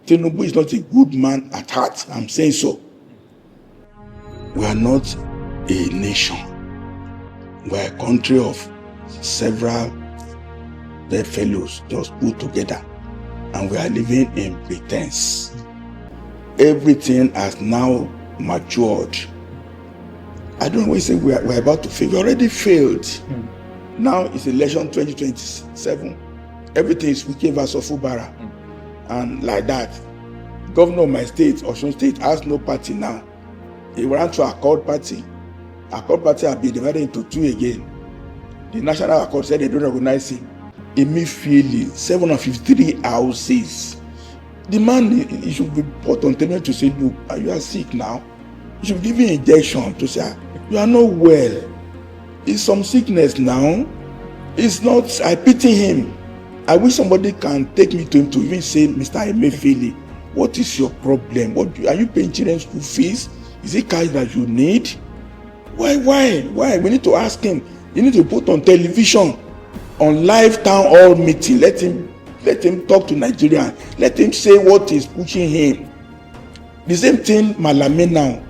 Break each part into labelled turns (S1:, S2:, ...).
S1: Tinubu is not a good man at heart. I'm saying so. We are not a nation. We are a country of several bedfellows just put together, and we are living in pretense. Everything has now matured. I don't know what you say we're about to fail. We already failed. Now it's election 2027. Everything is Wike versus Fubara. And like that, governor of my state, Osun State, has no party now. He ran to Accord Party. Accord Party has been divided into two again. The National Accord said they don't recognize him. Immediately, 753 houses. The man, he should be put on television to say, look, you are sick now. You should give him injection to say, you are not well. It's some sickness now. It's not, I pity him. I wish somebody can take me to him to even say, Mr. Emefiele, what is your problem? Are you paying children's school fees? Is it cash that you need? Why? We need to ask him. You need to put on television, on live town hall meeting. Let him talk to Nigerians. Let him say what is pushing him. The same thing Malame now.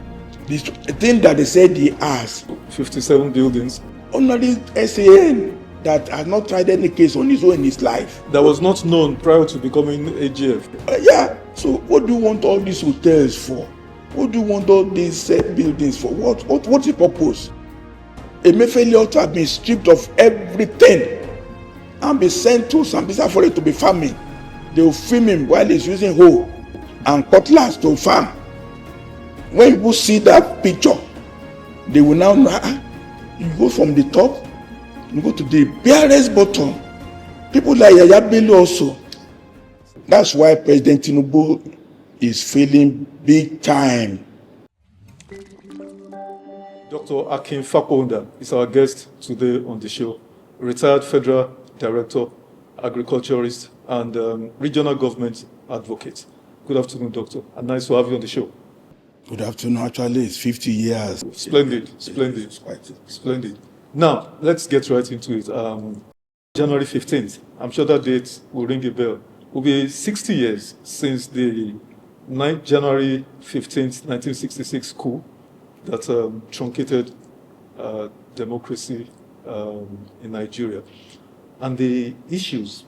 S1: The thing that they said he has.
S2: 57 buildings.
S1: Only SAN that has not tried any case on his own in his life.
S2: That was not known prior to becoming AGF.
S1: Yeah. So what do you want all these hotels for? What do you want all these buildings for? What's the purpose? Emefiele ought to have been stripped of everything and be sent to Sambisa for it to be farming. They will film him while he's using hoe and cutlass to farm. When people see that picture, they will now know, you go from the top, you go to the barest bottom. People like Yaya Bello also. That's why President Tinubu is failing big time.
S2: Dr. Akin Fapohunda is our guest today on the show. Retired Federal Director, Agriculturist, and Regional Government Advocate. Good afternoon, Doctor, and nice to have you on the show.
S1: Good afternoon. Actually, it's 50 years.
S2: Splendid. Splendid. Now, let's get right into it. January 15th, I'm sure that date will ring a bell. It will be 60 years since the January 15th, 1966 coup that truncated democracy in Nigeria. And the issues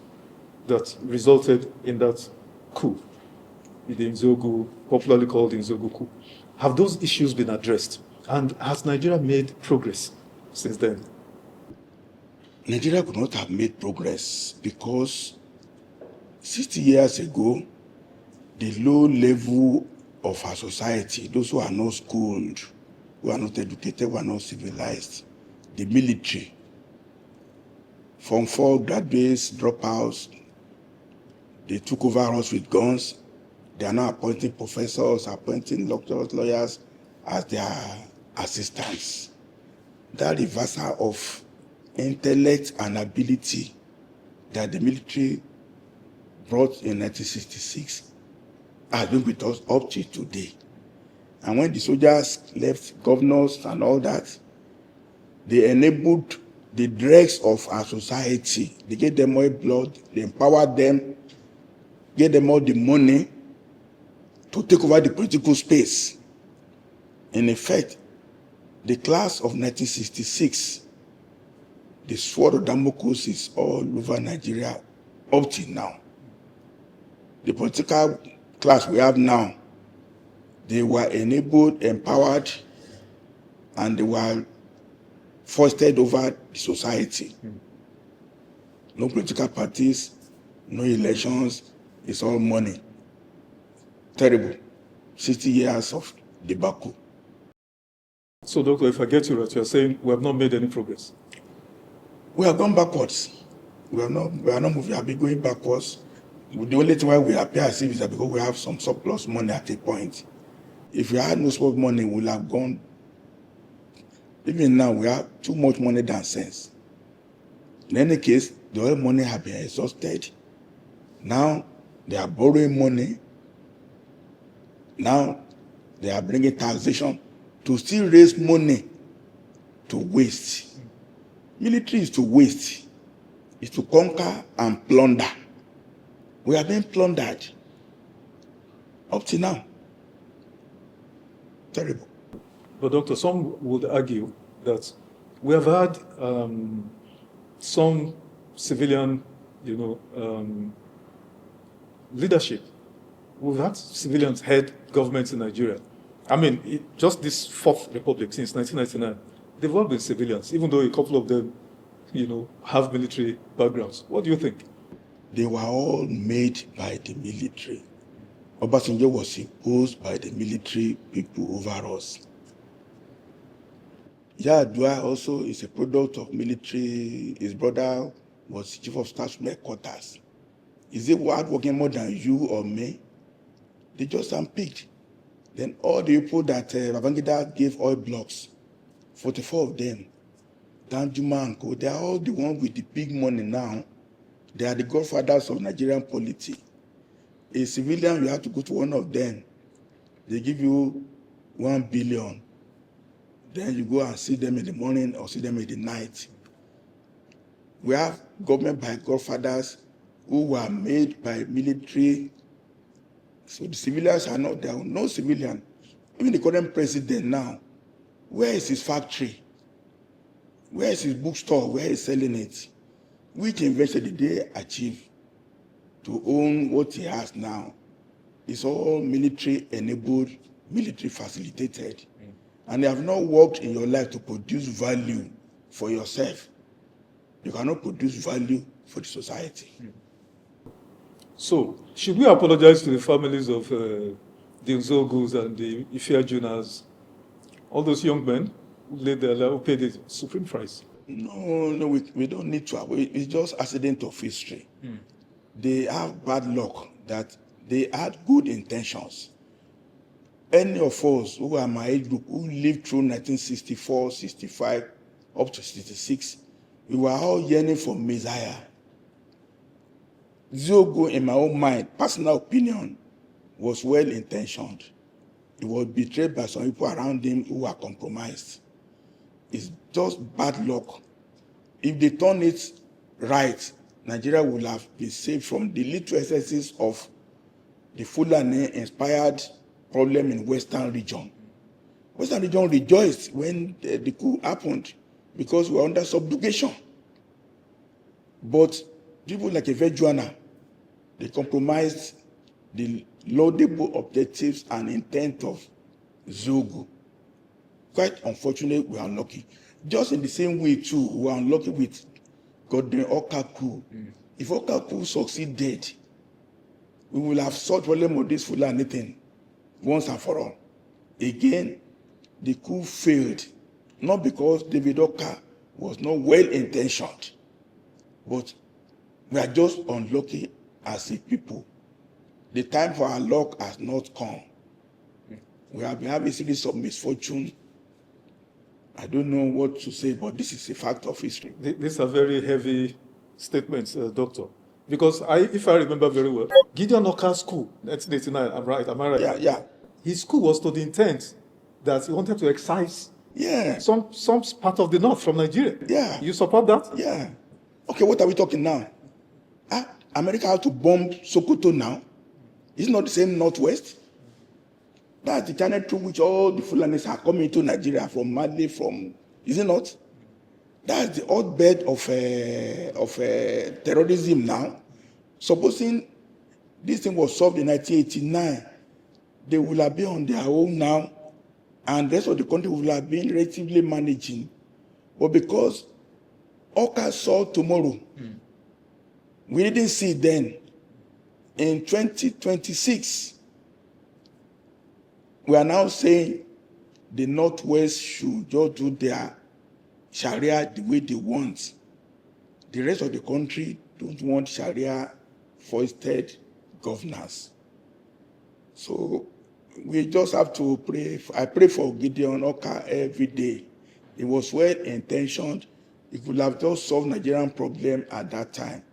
S2: that resulted in that coup, the Nzogu, popularly called the Nzogu coup, have those issues been addressed? And has Nigeria made progress since then?
S1: Nigeria could not have made progress because 60 years ago, the low level of our society, those who are not schooled, who are not educated, who are not civilized, the military, Form 4 graduates, dropouts, they took over us with guns. They are now appointing professors, appointing doctors, lawyers as their assistants. That reversal of intellect and ability that the military brought in 1966 has been with us up to today. And when the soldiers left, governors and all that, they enabled the dregs of our society. They gave them more blood, they empowered them, gave them all the money to take over the political space. In effect, the class of 1966, the sword of Damocles is all over Nigeria up till now. The political class we have now, they were enabled, empowered, and they were foisted over the society. No political parties, no elections, it's all money. Terrible. 60 years of debacle.
S2: So, Doctor, if I get you right, you're saying we have not made any progress.
S1: We have gone backwards. We are not moving, we have been going backwards. The only thing why we appear as if is that because we have some surplus money at a point. If we had no surplus money, we would have gone. Even now, we have too much money than sense. In any case, the oil money have been exhausted. Now, they are borrowing money. Now, they are bringing taxation to still raise money to waste. Military is to waste. It's to conquer and plunder. We are being plundered. Up to now. Terrible.
S2: But Doctor, some would argue that we have had some civilian, leadership. We've had civilians head governments in Nigeria. I mean, just this fourth republic since 1999, they've all been civilians, even though a couple of them, have military backgrounds. What do you think?
S1: They were all made by the military. Obasanjo was imposed by the military people over us. Yar'Adua also is a product of military. His brother was chief of staff from headquarters. Is he hardworking more than you or me? They just unpicked. Then all the people that Babangida gave oil blocks, 44 of them, Danjuma and Co, they are all the ones with the big money now. They are the godfathers of Nigerian polity. A civilian, you have to go to one of them. They give you 1 billion. Then you go and see them in the morning or see them in the night. We have government by godfathers who were made by military. So the civilians are not there. No civilian. Even the current president now, where is his factory? Where is his bookstore? Where is selling it? Which invention did they achieve to own what he has now? It's all military enabled, military facilitated. And you have not worked in your life to produce value for yourself. You cannot produce value for the society.
S2: So, should we apologize to the families of the Nzogus and the Ifeajunas, all those young men who laid their life, who paid the supreme price?
S1: No, we don't need to. It's just accident of history. They have bad luck that they had good intentions. Any of us who are my age group, who lived through 1964, 65, up to 66, we were all yearning for Messiah. Zogo, in my own mind, personal opinion, was well-intentioned. He was betrayed by some people around him who were compromised. It's just bad luck. If they turn it right, Nigeria would have been saved from the little excesses of the Fulani-inspired problem in Western region. Western region rejoiced when the coup happened because we were under subjugation. But people like Ifeajuana, they compromised the laudable objectives and intent of Zogo. Quite unfortunately, we are unlucky. Just in the same way, too, we are unlucky with Godwin Okaku. If Okaku succeeded, we will have solved problem of this Fulani thing once and for all. Again, the coup failed, not because David Oka was not well-intentioned, but we are just unlucky as a people. The time for our luck has not come. We have been having a series of misfortune. I don't know what to say, but this is a fact of history.
S2: These are very heavy statements, Doctor. Because if I remember very well, Gideon Oka's school, 1989, am I right?
S1: Yeah.
S2: His school was to the intent that he wanted to excise some part of the north from Nigeria.
S1: Yeah.
S2: You support that?
S1: Yeah. Okay, what are we talking now? America had to bomb Sokoto now. It's not the same northwest. That's the channel through which all the Fulanis are coming to Nigeria from Mali, is it not? That's the hotbed of terrorism now. Supposing this thing was solved in 1989, they will have been on their own now, and the rest of the country will have been relatively managing. But because Oka saw tomorrow, we didn't see it then. In 2026, we are now saying the Northwest should just do their Sharia the way they want. The rest of the country don't want Sharia foisted governance. So we just have to pray. I pray for Gideon Oka every day. It was well-intentioned. It could have just solved Nigerian problem at that time.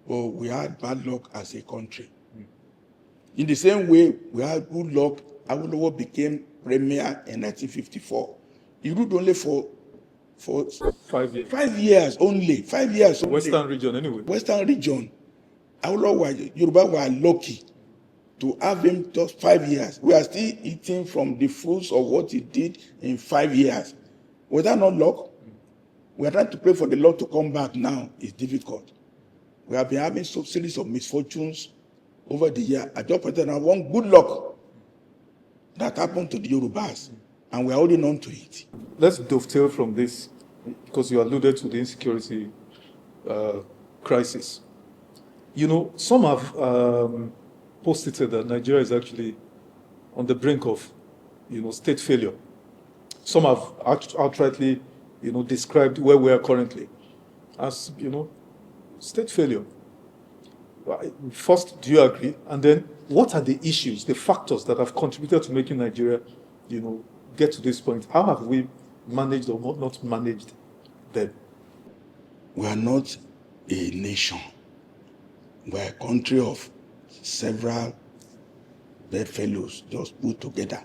S1: But we had bad luck as a country. In the same way, we had good luck. Awolowo became premier in 1954. He ruled only for
S2: 5 years.
S1: 5 years only. 5 years only.
S2: Western region, anyway.
S1: Western region. Awolowo, Yoruba were lucky. to have him just 5 years. We are still eating from the fruits of what he did in 5 years. Was that not luck? We are trying to pray for the Lord to come back now. It's difficult. We have been having some series of misfortunes over the year. I just pretend I want good luck that happened to the Yorubas, and we are holding on to it.
S2: Let's dovetail from this, because you alluded to the insecurity crisis. You know, some have posited that Nigeria is actually on the brink of, state failure. Some have outrightly, described where we are currently as, state failure. First, do you agree? And then, what are the issues, the factors that have contributed to making Nigeria, get to this point? How have we managed or not managed them?
S1: We are not a nation. We are a country of several bedfellows just put together,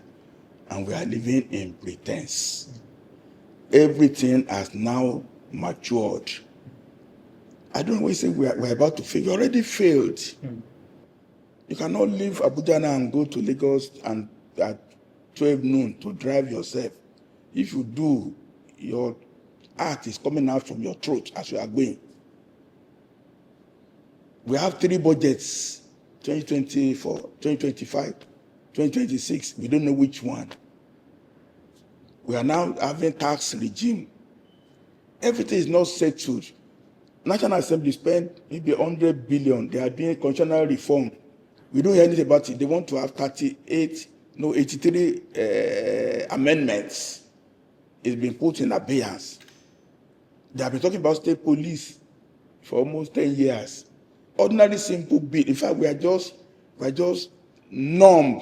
S1: and we are living in pretense. Everything has now matured. I don't always say we're about to fail. We already failed. You cannot leave Abuja now and go to Lagos and at 12 noon to drive yourself. If you do, your heart is coming out from your throat as you are going. We have 3 budgets, 2024, 2025, 2026. We don't know which one. We are now having tax regime. Everything is not settled. National Assembly spent maybe 100 billion. They are doing constitutional reform. We don't hear anything about it. They want to have 83 amendments. It's been put in abeyance. They have been talking about state police for almost 10 years. Ordinary simple bill. In fact, we are just numb.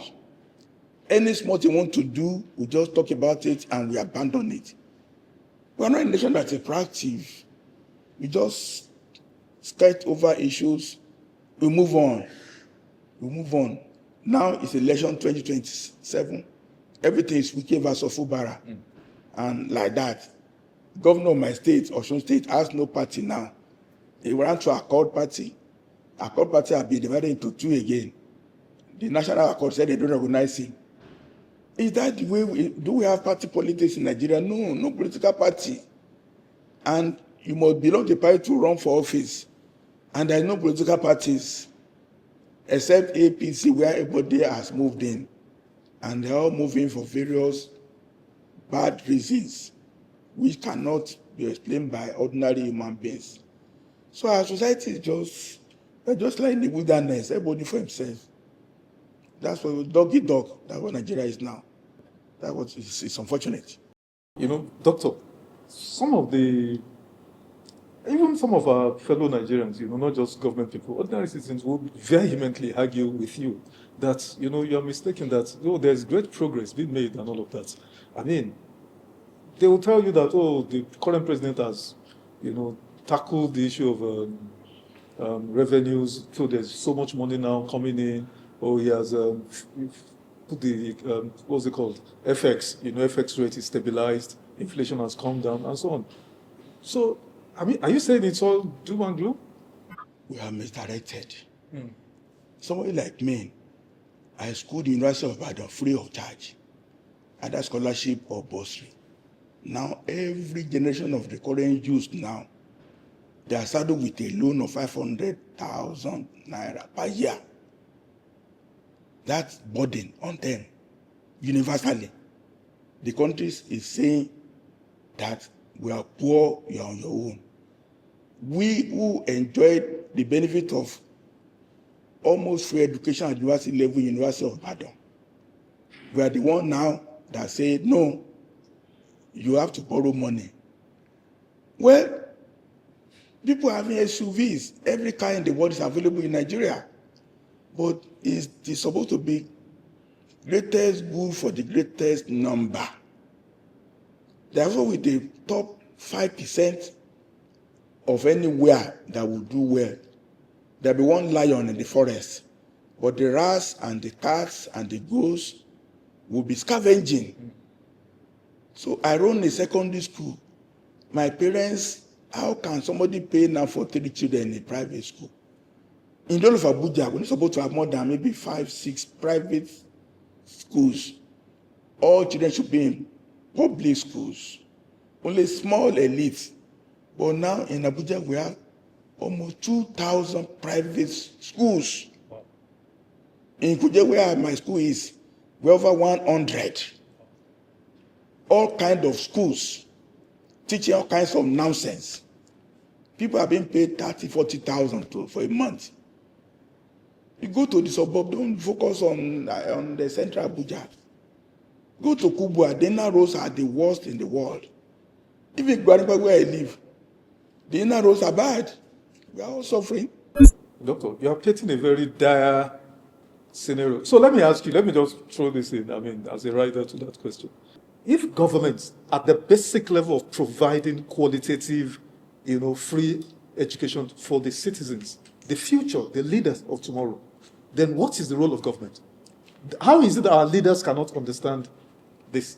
S1: Any small thing we want to do, we just talk about it and we abandon it. We are not a nation that is proactive. We just skirt over issues. We move on. Now it's election 2027. Everything is Wike versus Fubara. And like that. Governor of my state, Osun State, has no party now. He ran to Accord Party. Accord Party have been divided into 2 again. The National Accord said they don't recognize him. Is that the way do we have party politics in Nigeria? No political party. And you must belong to a party to run for office. And there are no political parties except APC, where everybody has moved in. And they're all moving for various bad reasons, which cannot be explained by ordinary human beings. So our society is just like in the wilderness, everybody for himself. That's what doggy dog. That's what Nigeria is now. That's what it's unfortunate.
S2: Doctor, even some of our fellow Nigerians, not just government people, ordinary citizens will vehemently argue with you that, you're mistaken, that, there's great progress being made and all of that. I mean, they will tell you that, the current president has, tackled the issue of revenues, so there's so much money now coming in, he has put the, what's it called, FX, FX rate is stabilized, inflation has come down, and so on. So, I mean, are you saying it's all doom and gloom?
S1: We are misdirected. Somebody like me, I schooled the University of Ibadan free of charge, either scholarship or bursary. Now, every generation of the current youth now, they are saddled with a loan of 500,000 naira per year. That's burden on them, universally. The country is saying that we are poor, you are on your own. We who enjoyed the benefit of almost free education at university level, University of Ibadan, we are the one now that say, no, you have to borrow money. Well, people having SUVs, every car in the world is available in Nigeria, but it's supposed to be greatest good for the greatest number. Therefore, with the top 5% of anywhere that will do well, there'll be one lion in the forest, but the rats and the cats and the ghosts will be scavenging. So I run a secondary school. My parents, how can somebody pay now for 3 children in a private school? In the whole of Abuja, we're not supposed to have more than maybe 5, 6 private schools. All children should be in public schools. Only small elites. But now in Abuja, we have almost 2,000 private schools. In Kuje, where my school is, we're over 100. All kinds of schools teaching all kinds of nonsense. People are being paid 30, 40,000 for a month. You go to the suburb, don't focus on the central Abuja. Go to Kubwa, the inner roads are the worst in the world. Even Guanipa, where I live, the inner roads are bad. We are all suffering.
S2: Doctor, you are painting a very dire scenario. So let me ask you, let me just throw this in, as a rider to that question. If governments, at the basic level of providing qualitative, free education for the citizens, the future, the leaders of tomorrow, then what is the role of government? How is it that our leaders cannot understand this?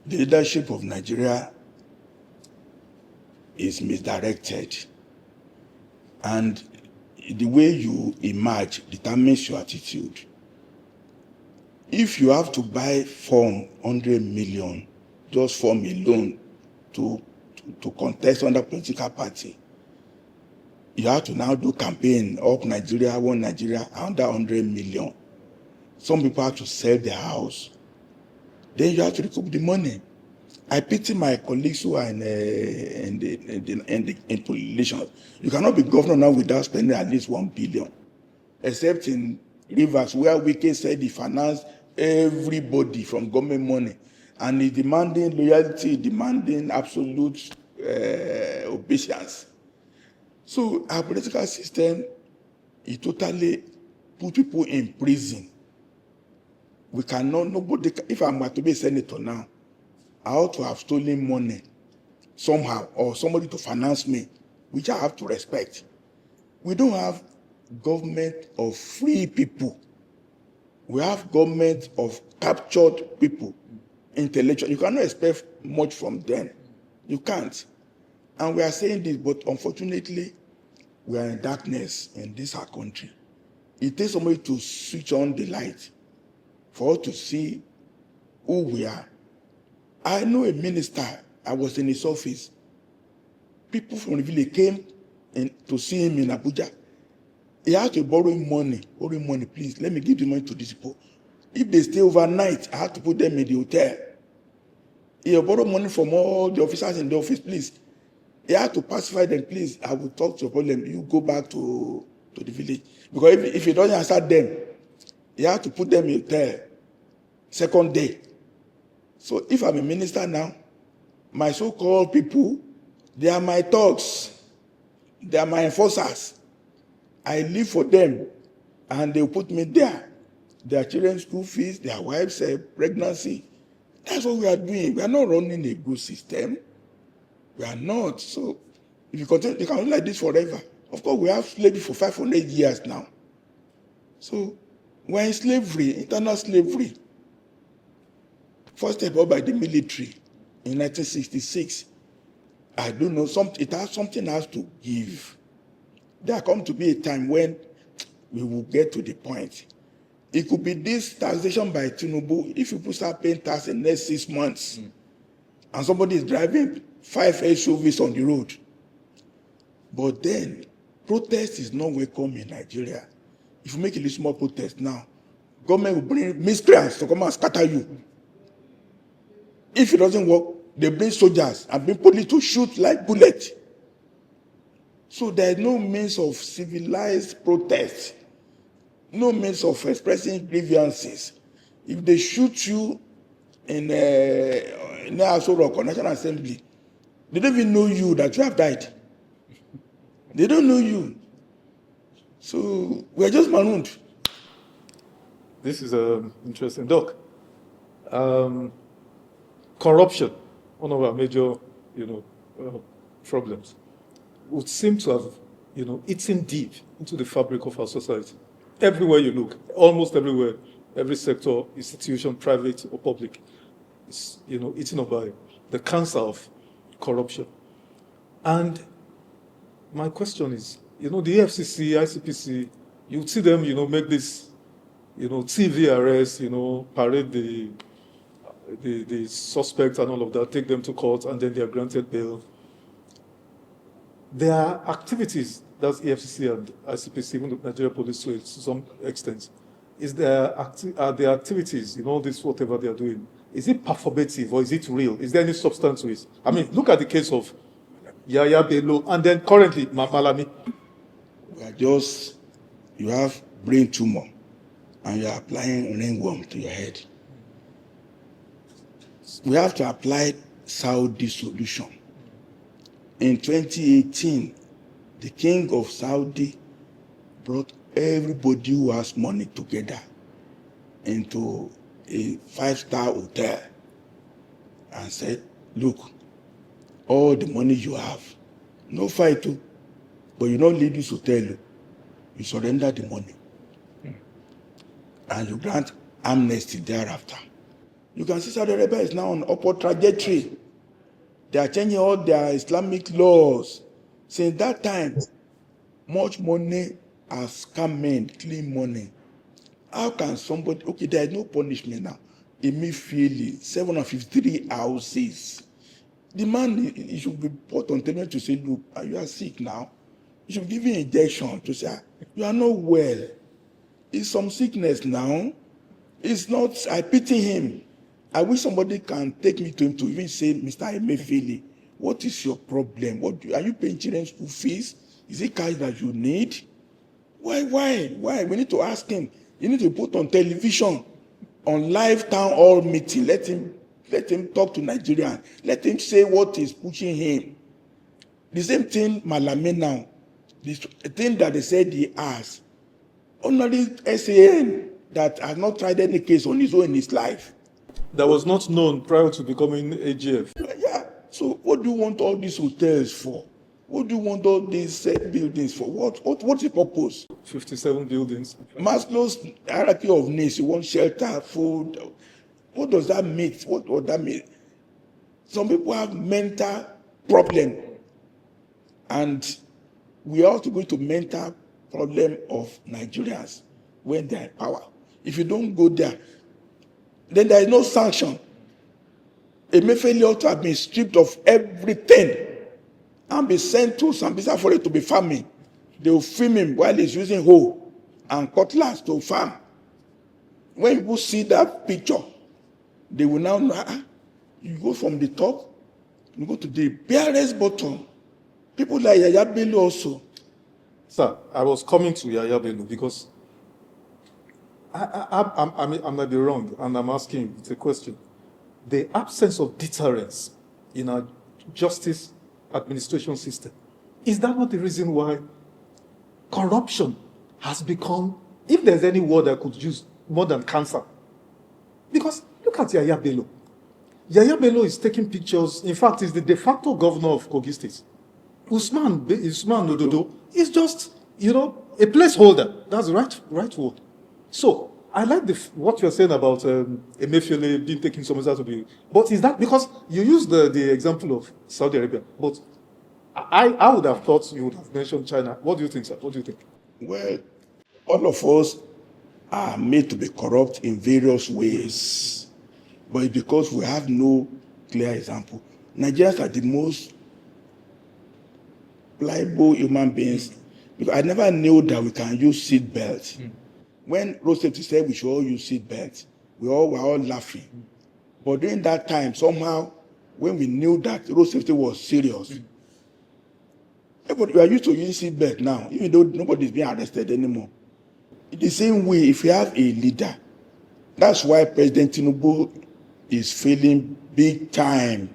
S1: The leadership of Nigeria is misdirected. And the way you emerge determines your attitude. If you have to buy form 100 million, just form alone to contest under political party, you have to now do campaign up Nigeria, one Nigeria, under 100 million. Some people have to sell their house. Then you have to recoup the money. I pity my colleagues who are in relations. You cannot be governor now without spending at least 1 billion, except in Rivers, where Wike said he financed everybody from government money, and he's demanding loyalty, demanding absolute obeisance. So our political system, it totally put people in prison. We cannot, nobody, if I'm to be a senator now, I ought to have stolen money somehow, or somebody to finance me, which I have to respect. We don't have government of free people. We have government of captured people, intellectual. You cannot expect much from them. You can't. And we are saying this, but unfortunately, we are in darkness in this our country. It takes somebody to switch on the light for us to see who we are. I know a minister, I was in his office. People from the village came to see him in Abuja. He had to borrow money, please, let me give the money to these people. If they stay overnight, I have to put them in the hotel. He borrowed money from all the officers in the office, please. He had to pacify them, please, I will talk to your problem. You go back to the village. Because if he doesn't answer them, he had to put them in the hotel. Second day. So if I'm a minister now, my so-called people, they are my thugs. They are my enforcers. I live for them, and they put me there. Their children's school fees, their wives' pregnancy. That's what we are doing. We are not running a good system. We are not. So if you continue, you can't do like this forever. Of course, we have slavery for 500 years now. So we're in slavery, internal slavery. First step up by the military in 1966. I don't know, something has to give. There come to be a time when we will get to the point. It could be this taxation by Tinubu. If people start paying tax in the next 6 months, and somebody is driving 5 SUVs on the road, but then protest is not welcome in Nigeria. If you make a little small protest now, government will bring miscreants to come and scatter you. If it doesn't work, they bring soldiers and bring police to shoot like bullets. So there is no means of civilized protest, no means of expressing grievances. If they shoot you in Aso Rock or National Assembly, they don't even know you that you have died. They don't know you. So we are just marooned.
S2: This is interesting. Doc, corruption, one of our major, problems, would seem to have, eaten deep into the fabric of our society. Everywhere you look, almost everywhere, every sector, institution, private or public, is, eaten up by the cancer of corruption. And my question is, the FCC, ICPC, you'd see them, make this, TV arrest, parade the suspects and all of that, take them to court, and then they are granted bail. There are activities, that's EFCC and ICPC, even the Nigeria Police to some extent. Are there activities in all this, whatever they are doing, is it performative or is it real? Is there any substance to it? I mean, look at the case of Yaya Bello and then currently Malami.
S1: You have brain tumor and you're applying ringworm to your head. We have to apply Saudi solution. In 2018, the king of Saudi brought everybody who has money together into a 5-star hotel and said, look, all the money you have, no fight, but you don't leave this hotel, you surrender the money. And you grant amnesty thereafter. You can see Saudi Arabia is now on upward trajectory. They are changing all their Islamic laws. Since that time, much money has come in, clean money. How can somebody, okay, there is no punishment now. Immediately, 753 houses. The man, he should be put on television to say, look, you are sick now. You should give you an injection to say, you are not well. It's some sickness now. It's not, I pity him. I wish somebody can take me to him to even say, Mr. Emefiele, what is your problem? Are you paying children's school fees? Is it cash that you need? Why? We need to ask him. You need to put on television, on live town hall meeting. Let him talk to Nigerians. Let him say what is pushing him. The same thing Malame now. The thing that they said he has. Only SAN that has not tried any case on his own in his life.
S2: That was not known prior to becoming AGF.
S1: Yeah. So what do you want all these hotels for? What do you want all these buildings for? What's the purpose?
S2: 57 buildings.
S1: Maslow's hierarchy of needs. You want shelter, food. What does that mean? What does that mean? Some people have mental problem. And we are also going to mental problem of Nigerians when they are in power. If you don't go there, then there is no sanction. Emefiele ought to have been stripped of everything and be sent to Sambisa for it to be farming. They will film him while he's using hoe and cutlass to farm. When people see that picture, they will now know, you go from the top, you go to the barest bottom. People like Yaya Bello also.
S2: Sir, I was coming to Yaya Bello because I might be wrong, and I'm asking, it's a question. The absence of deterrence in our justice administration system, is that not the reason why corruption has become, if there's any word I could use, more than cancer? Because look at Yaya Bello. Yaya Bello is taking pictures. In fact, he's the de facto governor of Kogi State. Usman Ododo is just, a placeholder. That's the right word. So I like what you're saying about Emefiele being taken somewhere to be. But is that because you use the example of Saudi Arabia? But I would have thought you would have mentioned China. What do you think, sir? What do you think?
S1: Well, all of us are made to be corrupt in various ways, but it's because we have no clear example. Nigerians are the most pliable human beings. Because I never knew that we can use seat belts. When road safety said we should all use seat belts, we were all laughing. But during that time, somehow, when we knew that road safety was serious, everybody, we are used to using seat belt now, even though nobody is being arrested anymore. In the same way, if you have a leader, that's why President Tinubu is failing big time.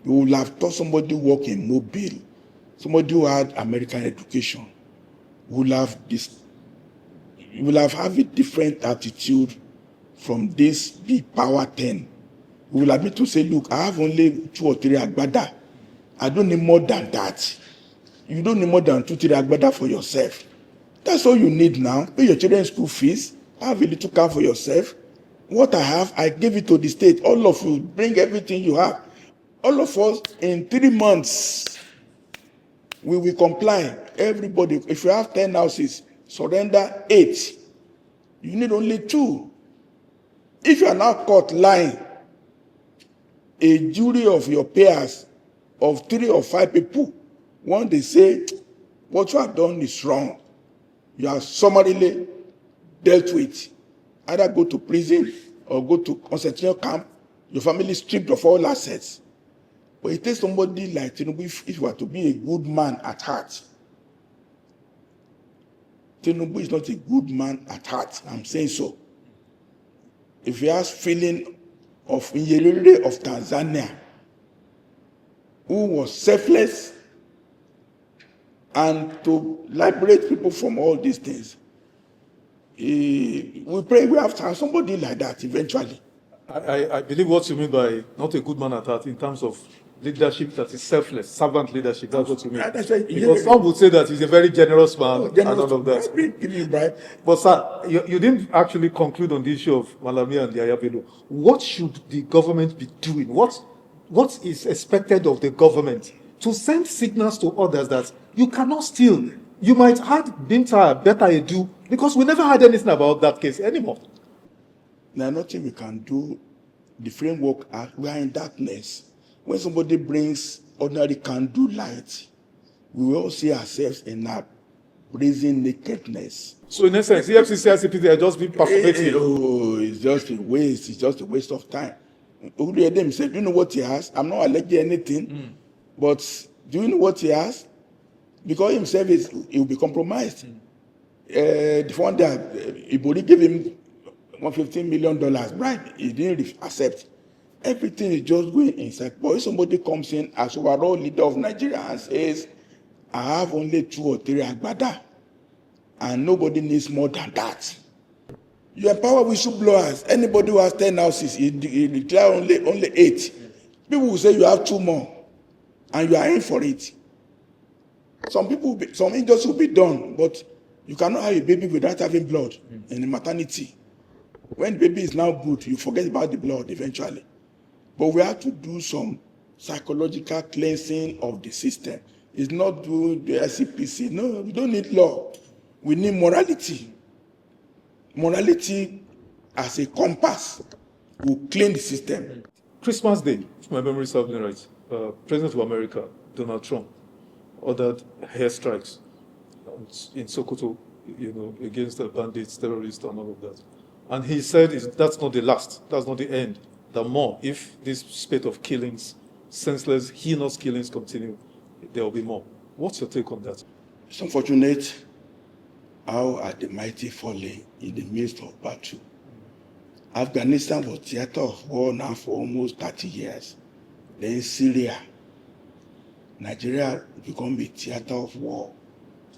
S1: You will have taught somebody work in Mobile, somebody who had American education, will have this. You will have a different attitude from this big power 10. You will admit to say, look, I have only 2 or 3 agbada. I don't need more than that. You don't need more than 2 or 3 agbada for yourself. That's all you need now. Pay your children's school fees. Have a little car for yourself. What I have, I give it to the state. All of you, bring everything you have. All of us, in 3 months, we will comply. Everybody, if you have 10 houses, surrender 8. You need only 2. If you are now caught lying, a jury of your peers of 3 or 5 people, when they say what you have done is wrong, you are summarily dealt with. Either go to prison or go to concentration camp, your family stripped of all assets. But it takes somebody like Tinubu, if you are to be a good man at heart. Tinubu is not a good man at heart, I'm saying so. If he has feeling of Iroele of Tanzania, who was selfless, and to liberate people from all these things, we pray we have somebody like that eventually.
S2: I believe what you mean by not a good man at heart in terms of leadership that is selfless, servant leadership. That's what you mean. Because some would say that he's a very generous man and all of that. But sir, you didn't actually conclude on the issue of Malami and the Ayabelo. What should the government be doing? What is expected of the government to send signals to others that you cannot steal? You might have better do, because we never heard anything about that case anymore.
S1: There's nothing we can do. The framework, we are in darkness. When somebody brings ordinary candle light, we will all see ourselves in that blazing nakedness.
S2: So in essence, the FCC ICPT are just being perpetrated.
S1: It's just a waste. It's just a waste of time. Iroele said, do you know what he has? I'm not alleging anything, but do you know what he has? Because himself he will be compromised. The one that Ibori gave him $115 million bribe, he didn't accept. Everything is just going inside. But if somebody comes in as overall leader of Nigeria and says, I have only 2 or 3 agbada, and nobody needs more than that. You empower whistleblowers. Anybody who has 10 houses, he declare only 8. People will say you have 2 more, and you are in for it. Some injustice will be done, but you cannot have a baby without having blood in the maternity. When the baby is now good, you forget about the blood eventually. But we have to do some psychological cleansing of the system. It's not do the SCPC. No, we don't need law. We need morality. Morality as a compass will clean the system.
S2: Christmas Day, if my memory serves me right, President of America, Donald Trump, ordered airstrikes in Sokoto, against the bandits, terrorists, and all of that. And he said that's not the last, that's not the end. The more, if this spate of killings, senseless, heinous killings continue, there will be more. What's your take on that?
S1: It's unfortunate how are the mighty falling in the midst of battle. Afghanistan was theater of war now for almost 30 years. Then Syria, Nigeria become a theater of war.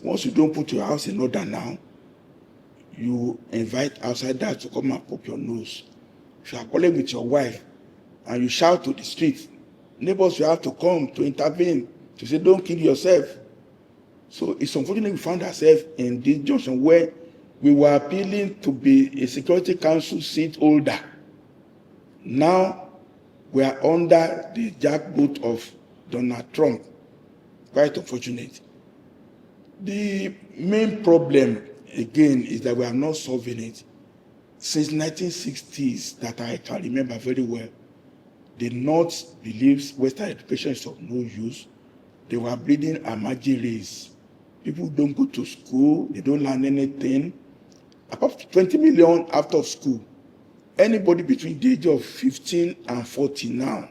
S1: Once you don't put your house in order now, you invite outsiders to come and pop your nose. If you are calling with your wife and you shout to the street, neighbors will have to come to intervene, to say, don't kill yourself. So it's unfortunate we found ourselves in this junction where we were appealing to be a Security Council seat holder. Now we are under the jackboot of Donald Trump. Quite unfortunate. The main problem, again, is that we are not solving it. Since 1960s, that I can remember very well, the North believes Western education is of no use. They were breeding amajiris. People don't go to school, they don't learn anything. About 20 million out of school. Anybody between the age of 15 and 40 now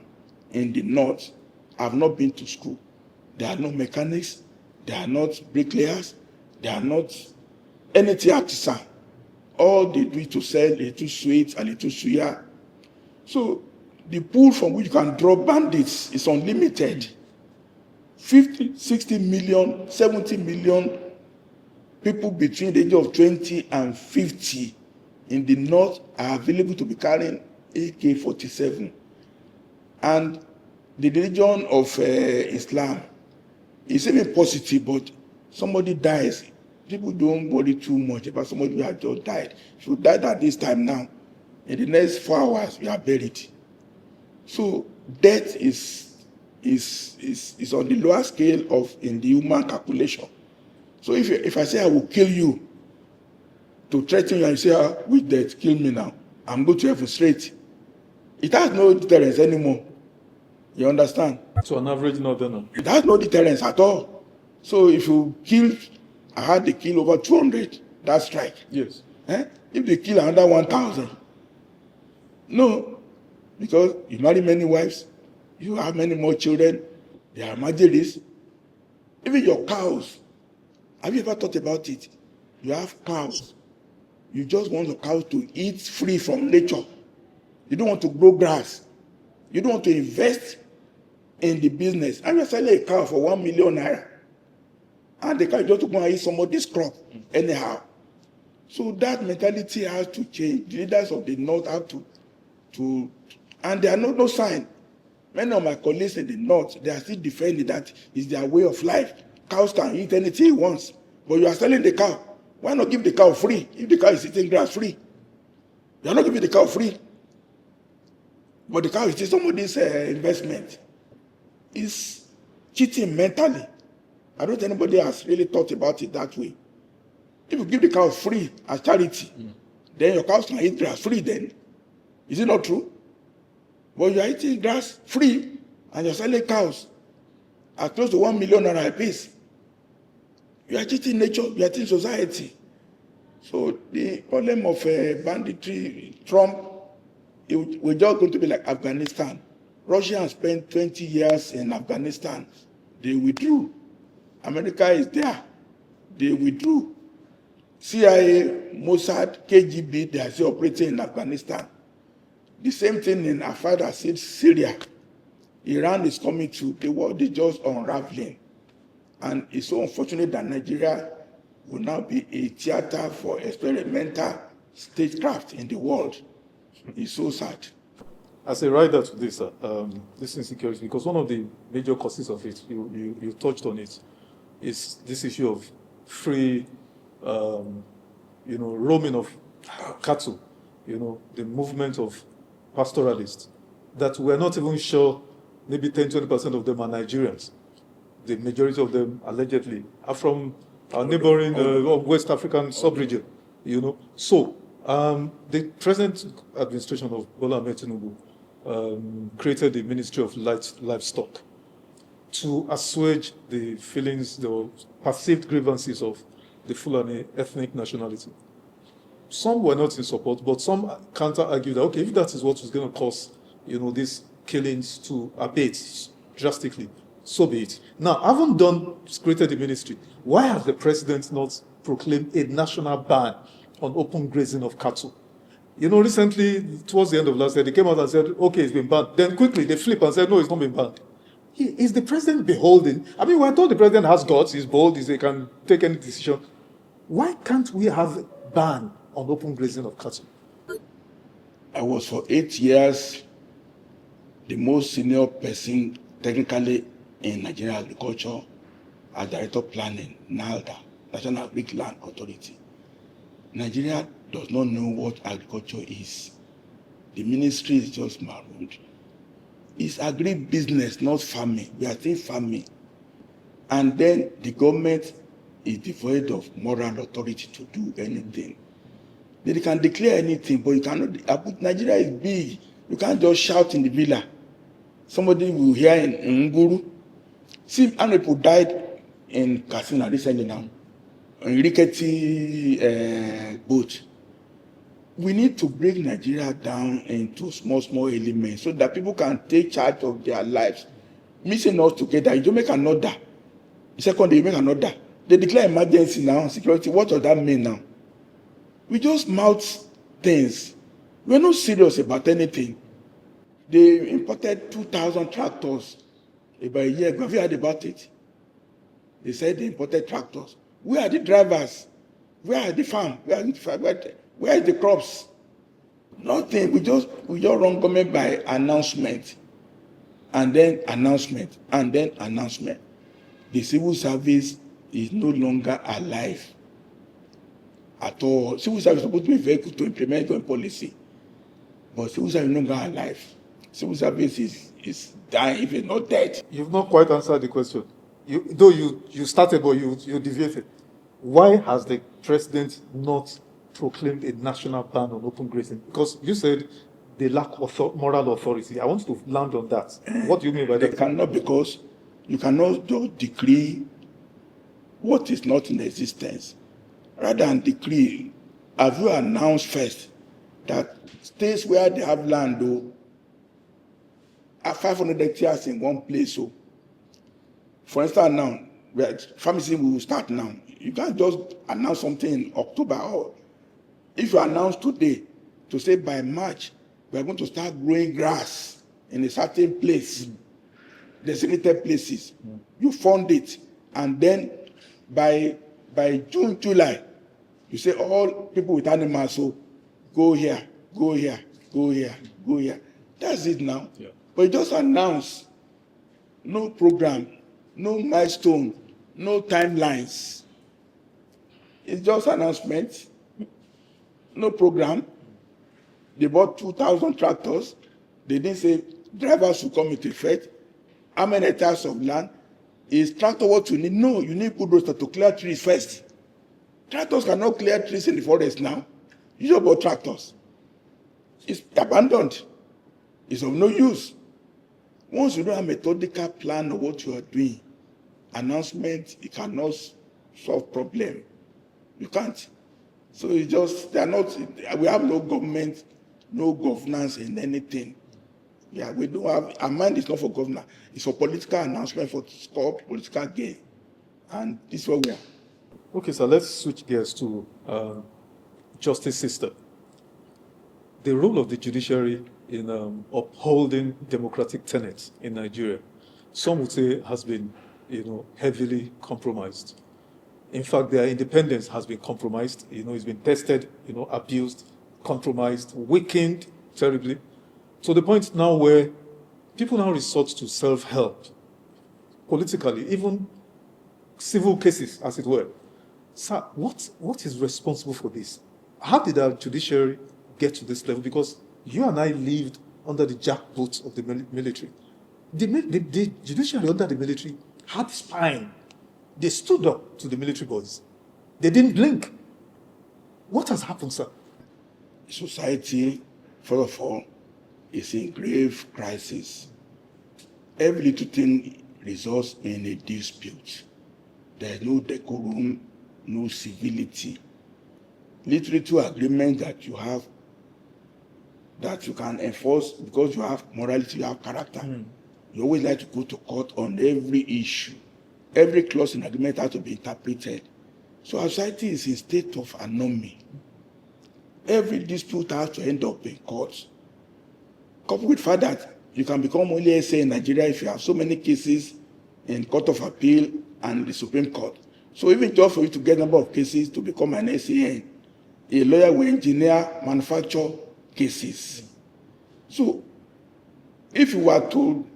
S1: in the North have not been to school. They are not mechanics, they are not bricklayers, they are not anything artisan. All they do is to sell a little sweets and a little suya. So the pool from which you can draw bandits is unlimited. 50, 60 million, 70 million people between the age of 20 and 50 in the North are available to be carrying AK-47. And the religion of Islam is even positive, but somebody dies. People don't worry too much about somebody who has just died. If you died at this time now, in the next 4 hours, you are buried. So death is on the lower scale of in the human calculation. So if I say I will kill you, to threaten you and say, with death, kill me now. I'm going to heaven straight. It has no deterrence anymore. You understand?
S2: To an average northerner.
S1: It has no deterrence at all. So if you kill, I had to kill over 200, that strike.
S2: Yes.
S1: If they kill another 1,000, no, because you marry many wives, you have many more children, they are marriages. Even your cows, have you ever thought about it? You have cows. You just want the cows to eat free from nature. You don't want to grow grass. You don't want to invest in the business. And you're selling a cow for 1 million naira. And the cow is just to go and eat somebody's crop anyhow. So that mentality has to change. The leaders of the North have to and there are no sign. Many of my colleagues in the North, they are still defending that is their way of life. Cows can eat anything it wants. But you are selling the cow. Why not give the cow free if the cow is eating grass free? You are not giving the cow free. But the cow is still somebody's investment. It's cheating mentally. I don't think anybody has really thought about it that way. If you give the cow free as charity, then your cows can eat grass free then. Is it not true? But you are eating grass free and you're selling cows at close to 1 million naira a piece. You are cheating nature, you are cheating society. So the problem of banditry, Trump, we're just going to be like Afghanistan. Russia has spent 20 years in Afghanistan. They withdrew. America is there. They withdrew. CIA, Mossad, KGB, they are still operating in Afghanistan. The same thing in Afad, Syria. Iran is coming to the world, is just unraveling. And it's so unfortunate that Nigeria will now be a theater for experimental statecraft in the world. It's so sad.
S2: As a rider to this, this insecurity, because one of the major causes of it, you touched on it, is this issue of free, roaming of cattle, the movement of pastoralists, that we're not even sure maybe 10-20% of them are Nigerians. The majority of them, allegedly, are from our neighboring West African sub-region, So, the present administration of Bola Ahmed Tinubu created the Ministry of Livestock to assuage the feelings, the perceived grievances of the Fulani ethnic nationality. Some were not in support, but some counter-argued that, okay, if that is what is going to cause, these killings to abate drastically, so be it. Now, having created the ministry, why has the president not proclaimed a national ban on open grazing of cattle? Recently, towards the end of last year, they came out and said, okay, it's been banned. Then quickly, they flip and said, no, it's not been banned. Is the president beholden? I mean, we're told the president has guts, he's bold, he can take any decision. Why can't we have a ban on open grazing of cattle?
S1: I was for 8 years the most senior person technically in Nigerian agriculture as Director of Planning, NALDA, National Agric Land Authority. Nigeria does not know what agriculture is. The ministry is just marooned. It's agribusiness, not farming. We are still farming. And then the government is devoid of moral authority to do anything. They can declare anything, but you cannot. Nigeria is big. You can't just shout in the villa. Somebody will hear in Nguru. See, how many people died in Katsina recently now? In rickety boat. We need to break Nigeria down into small elements so that people can take charge of their lives. Mixing us together, you don't make another. The second day, you make another. They declare emergency now, security. What does that mean now? We just mouth things. We're not serious about anything. They imported 2,000 tractors about a year ago. Have you heard about it? They said they imported tractors. Where are the drivers? Where are the farm? Where is the crops? Nothing. We just run government by announcement. And then announcement. And then announcement. The civil service is no longer alive at all. Civil service is supposed to be a vehicle to implement government policy. But civil service is no longer alive. Civil service is dying, if it's not dead.
S2: You've not quite answered the question. You started, but you deviated. Why has the president not proclaimed a national ban on open grazing? Because you said they lack moral authority. I want to land on that. What do you mean by
S1: They
S2: that?
S1: cannot, because you cannot just decree what is not in existence. Rather than decree, have you announced first that states where they have land, though, are 500 hectares in one place? So, for instance, now, farming season will start now. You can't just announce something in October. Or if you announce today to say by March, we are going to start growing grass in a certain place, designated places, you fund it, and then by June, July, you say all people with animals, so go here, go here, go here, go here. That's it now.
S2: Yeah.
S1: But you just announce, no program, no milestone, no timelines. It's just announcement, no program. They bought 2,000 tractors. They didn't say drivers should come into effect. How many hectares of land? Is tractor what you need? No, you need bulldozer to clear trees first. Tractors cannot clear trees in the forest now. You just bought tractors. It's abandoned. It's of no use. Once you don't have a methodical plan of what you are doing, announcement, it cannot solve problem. You can't. So it's just, they are not, we have no government, no governance in anything. Yeah, we don't have, our mind is not for governance. It's for political announcement, for score, political gain. And this is where we are.
S2: Okay, so let's switch gears to justice system. The role of the judiciary in upholding democratic tenets in Nigeria, some would say has been, heavily compromised. In fact, their independence has been compromised. It's been tested, abused, compromised, weakened terribly, to the point now where people now resort to self-help politically, even civil cases, as it were. Sir, what is responsible for this? How did our judiciary get to this level? Because you and I lived under the jackboots of the military. The judiciary under the military had spine. They stood up to the military boys. They didn't blink. What has happened, sir?
S1: Society, first of all, is in grave crisis. Every little thing results in a dispute. There is no decorum, no civility. Literature agreement that you have, that you can enforce because you have morality, you have character. You always like to go to court on every issue. Every clause in agreement has to be interpreted. So our society is in state of anomy. Every dispute has to end up in court. Coupled with the fact that you can become only SA in Nigeria if you have so many cases in Court of Appeal and the Supreme Court. So even just for you to get a number of cases to become an SAN, a lawyer will engineer, manufacture cases. So if you were to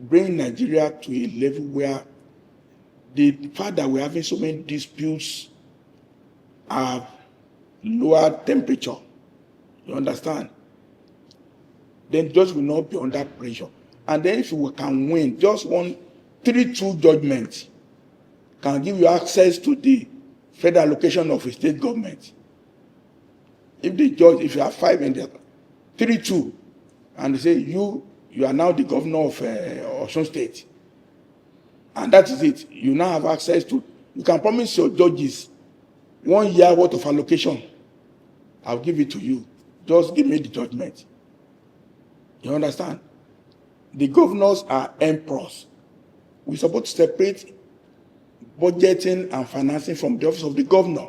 S1: bring Nigeria to a level where the fact that we're having so many disputes have lower temperature, you understand? Then judge will not be under pressure. And then if you can win, just one 3-2 judgment can give you access to the federal allocation of a state government. If the judge, if you have 5 in there, 3-2, and they say you are now the governor of Osun State, and that is it, you now have access to, you can promise your judges 1 year worth of allocation. I'll give it to you. Just give me the judgment. You understand? The governors are emperors. We're supposed to separate budgeting and financing from the office of the governor.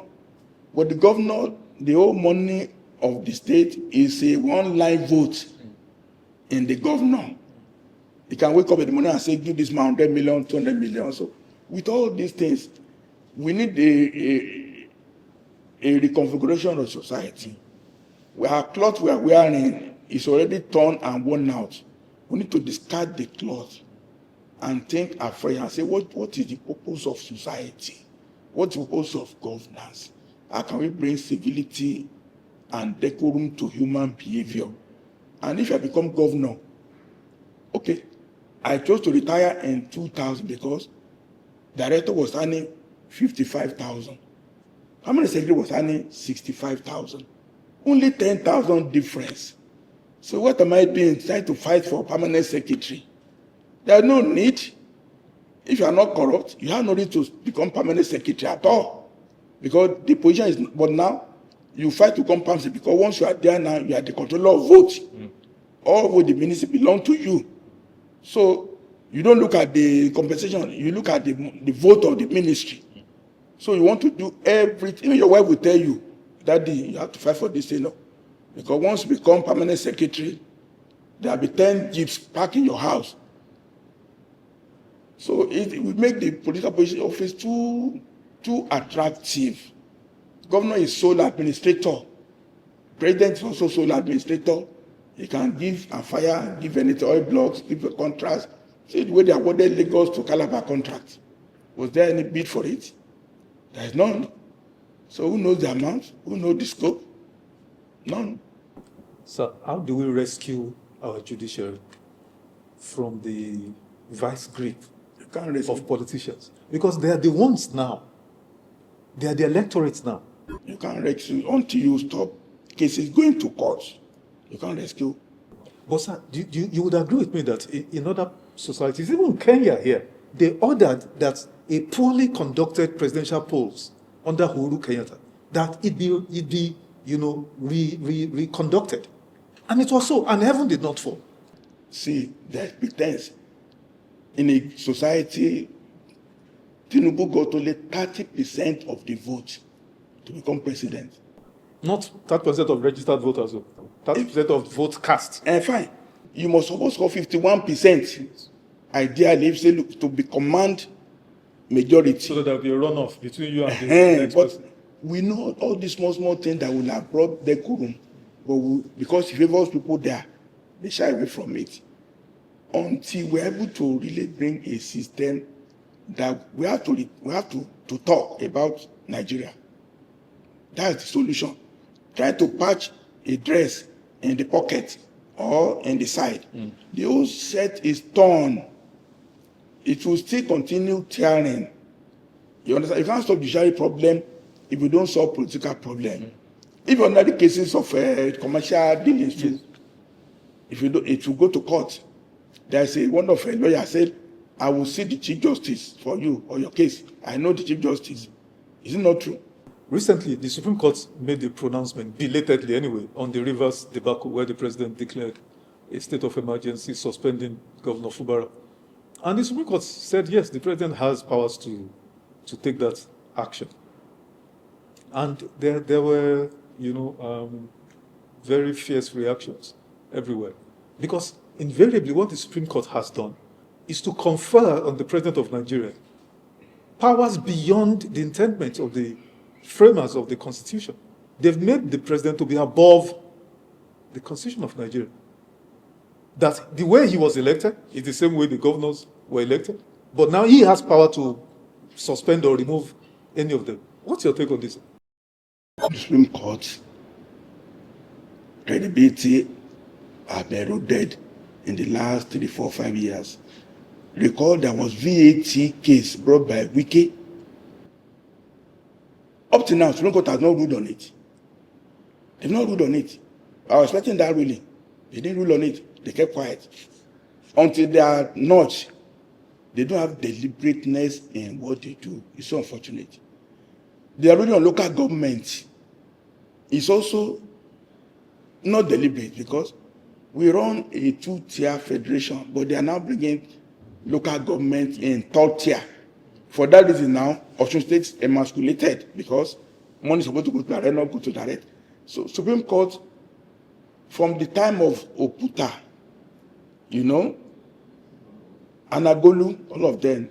S1: But the governor, the whole money of the state is a one-line vote in the governor. He can wake up in the morning and say, give this man 100 million, 200 million. So with all these things, we need a reconfiguration of society. Our cloth we are wearing is already torn and worn out. We need to discard the cloth and think afresh and say, what is the purpose of society? What's the purpose of governance? How can we bring civility and decorum to human behavior? And if I become governor, okay, I chose to retire in 2000 because director was earning 55,000. Permanent secretary was earning 65,000. Only 10,000 difference. So what am I doing trying to fight for permanent secretary? There is no need. If you are not corrupt, you have no need to become permanent secretary at all. Because the position is, but now you fight to become permanent secretary because once you are there now, you are the controller of votes. All vote the ministry belong to you. So you don't look at the compensation, you look at the vote of the ministry. So you want to do everything. Even your wife will tell you, Daddy, you have to fight for this thing. No? Because once you become permanent secretary, there will be 10 jeeps parked in your house. So it will make the political position office too attractive. Governor is sole administrator. President is also sole administrator. He can give and fire, give any oil blocks, give a contract. See the way they awarded Lagos to Calabar contract. Was there any bid for it? There is none. So who knows the amount? Who knows the scope? None.
S2: So how do we rescue our judiciary from the vice grip of politicians? Because they are the ones now. They are the electorates now.
S1: You can't rescue until you stop cases going to court. You can't rescue.
S2: But sir, you would agree with me that in other societies, even Kenya here, they ordered that a poorly conducted presidential polls under Uhuru Kenyatta, that it be reconducted. And it was so, and heaven did not fall.
S1: See, there's pretense. In a society, Tinubu got only 30% of the vote to become president.
S2: Not 30% of registered voters, 30% of votes cast.
S1: Fine. You must suppose score 51%. Ideally, if say to be command majority.
S2: So that there will be a runoff between you and the next person.
S1: We know all these small things that will have brought decorum, but because it favors people there, they shy away from it. Until we're able to really bring a system that we have to talk about Nigeria. That's the solution. Try to patch a dress in the pocket or in the side. The whole set is torn. It will still continue tearing. You understand? You can't stop the judiciary problem if you don't solve political problem. If under the cases of commercial dealings, if you do, it will go to court. There's one of a lawyer said, I will see the Chief Justice for you or your case. I know the Chief Justice. Is it not true?
S2: Recently, the Supreme Court made the pronouncement, belatedly anyway, on the Rivers debacle where the president declared a state of emergency, suspending Governor Fubara. And the Supreme Court said, yes, the president has powers to take that action. And there were, very fierce reactions everywhere. Because invariably what the Supreme Court has done is to confer on the president of Nigeria powers beyond the intendment of the framers of the Constitution. They've made the president to be above the Constitution of Nigeria. That the way he was elected is the same way the governors were elected, but now he has power to suspend or remove any of them. What's your take on this?
S1: The Supreme Court credibility have eroded in the last 3, 4, 5 years. Recall there was VAT case brought by Wike. Up to now, Supreme Court has not ruled on it. They've not ruled on it. I was expecting that ruling. They didn't rule on it. They kept quiet. Until they are not, they don't have deliberateness in what they do. It's so unfortunate. They are ruling on local government. It's also not deliberate because we run a 2-tier federation, but they are now bringing local government in 3rd tier. For that reason now, Osun State is emasculated because money is supposed to go to direct, not go to direct. So Supreme Court, from the time of Oputa, Anagolu, all of them,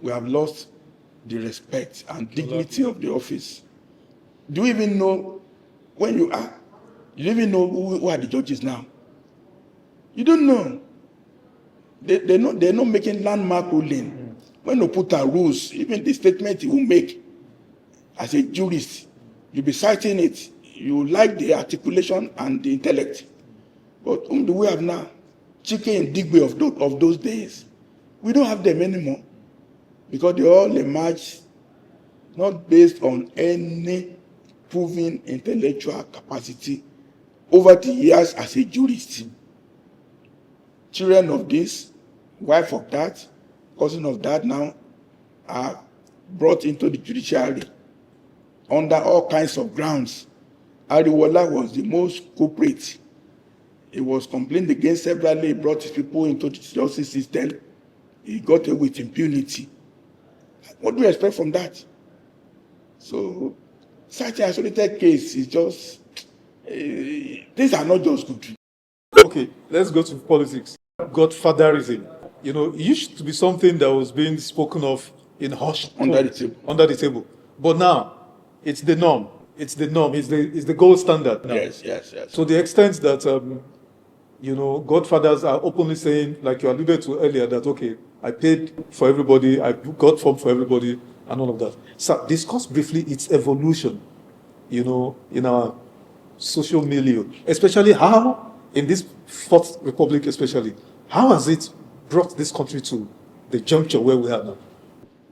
S1: we have lost the respect and dignity of the office. Do you even know when you are? You don't even know who are the judges now. You don't know. They're not making landmark ruling. When Oputa rules, even the statement he will make as a jurist, you'll be citing it. You like the articulation and the intellect. But whom do we have now? Chike and Digbe of those days. We don't have them anymore because they all emerged not based on any proven intellectual capacity over the years as a jurist. Children of this, wife of that, cousin of that now are brought into the judiciary under all kinds of grounds. Iroele was the most culprit. He was complained against severally, brought his people into the justice system. He got away with impunity. What do you expect from that? So, such an isolated case is just, these are not just good.
S2: Okay, let's go to politics. Godfatherism. You know, it used to be something that was being spoken of in hush
S1: Under the table.
S2: Under the table. But now, it's the norm. It's the norm. It's the gold standard now.
S1: Yes.
S2: To the extent that, you know, godfathers are openly saying, like you alluded to earlier, that, okay, I paid for everybody, I got form for everybody, and all of that. So discuss briefly its evolution, you know, in our social milieu, especially how, in this Fourth Republic especially, how has it brought this country to the juncture where we are now?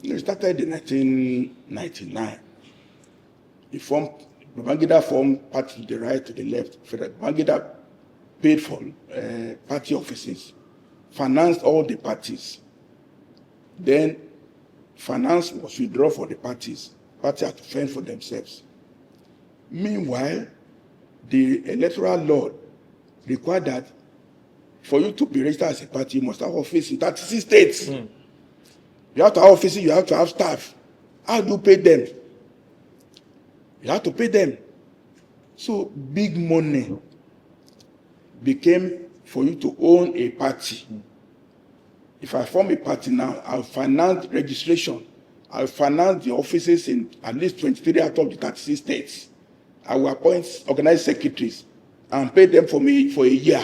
S1: It started in 1999. Babangida formed party to the right, to the left. Babangida paid for party offices, financed all the parties. Then finance was withdrawn for the parties. Parties had to fend for themselves. Meanwhile, the electoral law required that for you to be registered as a party, you must have office in 36 states. You have to have offices, you have to have staff. How do you pay them? You have to pay them. So big money became for you to own a party. If I form a party now, I'll finance registration. I'll finance the offices in at least 23 out of the 36 states. I will appoint organized secretaries and pay them for me for a year.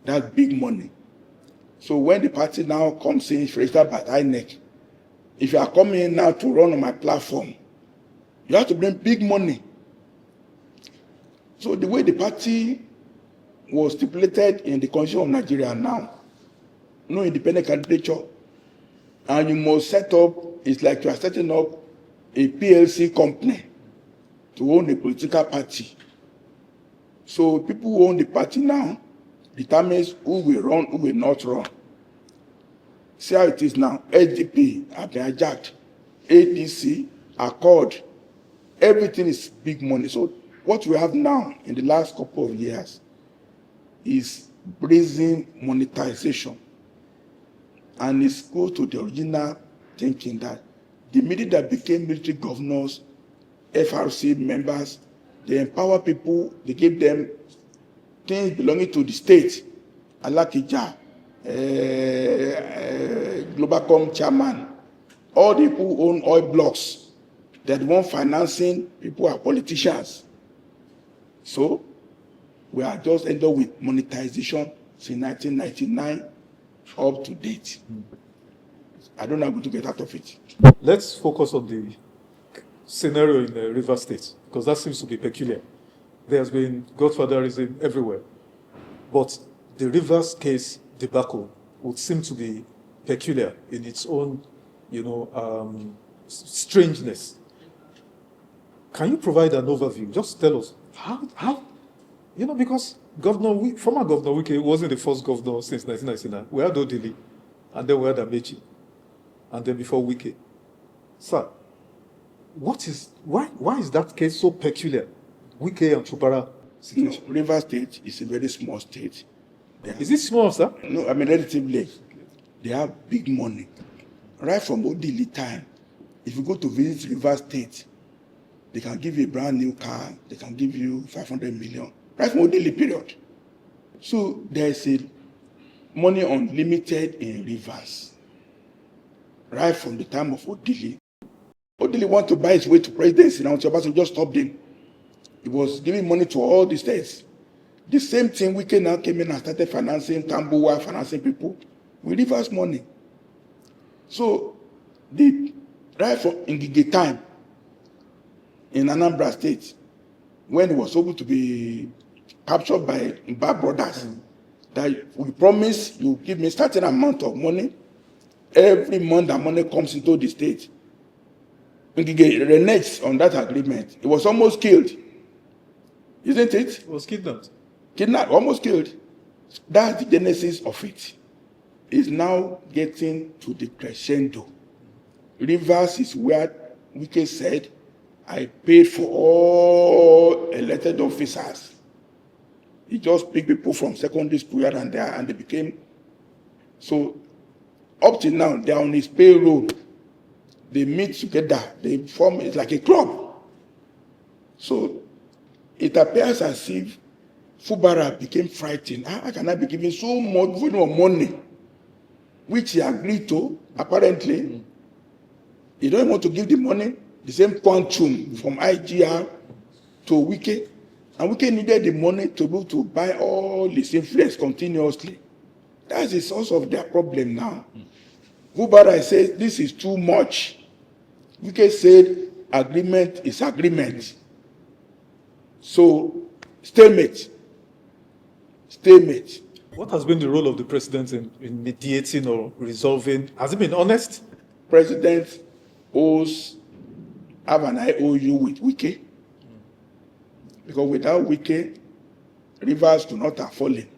S1: That's big money. So when the party now comes in, it's registered by INEC. If you are coming in now to run on my platform, you have to bring big money. So the way the party was stipulated in the Constitution of Nigeria now, no independent candidature, and you must set up, it's like you are setting up a PLC company to own a political party. So people who own the party now determines who will run, who will not run. See how it is now. SDP have been hijacked. ADC, Accord, everything is big money. So what we have now in the last couple of years is brazen monetization. And it's goes to the original thinking that the minute that became military governors, FRC members, they empower people, they give them things belonging to the state. Alakija, Globalcom chairman, all the people who own oil blocks, that want financing, people are politicians. So we are just ended up with monetization since 1999 up to date. I don't know how to get out of it.
S2: Let's focus on the scenario in the River State, because that seems to be peculiar. There has been godfatherism everywhere, but the Rivers case debacle would seem to be peculiar in its own, strangeness. Can you provide an overview? Just tell us how because former Governor Wike wasn't the first governor since 1999. We had Odili, and then we had Amechi, and then before Wike. Sir, why is that case so peculiar? Wike and Chupara situation.
S1: No, River State is a very small state.
S2: Is it small, sir?
S1: No, I mean relatively. They have big money. Right from Odili time, if you go to visit River State, they can give you a brand new car, they can give you 500 million. Right from Odili period. So there is a money unlimited in rivers. Right from the time of Odili. Odili want to buy his way to presidency now, Obasanjo just stopped him. He was giving money to all the states. The same thing, Wike now came in and started financing Tambuwa, financing people with rivers money. So, right from Ngige time, in Anambra State, when he was able to be captured by Mba brothers, that we promise you give me a certain amount of money, every month that money comes into the state. Ngige reneged on that agreement. He was almost killed, isn't it?
S2: He was kidnapped.
S1: Kidnapped, almost killed. That's the genesis of it. It's now getting to the crescendo. Rivers is where Wike said, I paid for all elected officers. He just picked people from secondary school here and there, and they became. So up till now, they're on his payroll. They meet together. They form, it's like a club. So it appears as if Fubara became frightened. How can I be giving so much volume of money, which he agreed to, apparently? He don't want to give the money, the same quantum from IGR to Wike. And Wike needed the money to be able to buy all his influence continuously. That's the source of their problem now. Fubara says this is too much. Wike said agreement is agreement. So, stalemate. Stalemate.
S2: What has been the role of the president in mediating or resolving? Has he been honest?
S1: President owes, have an IOU with Wike. Because without Wike, rivers do not have fallen.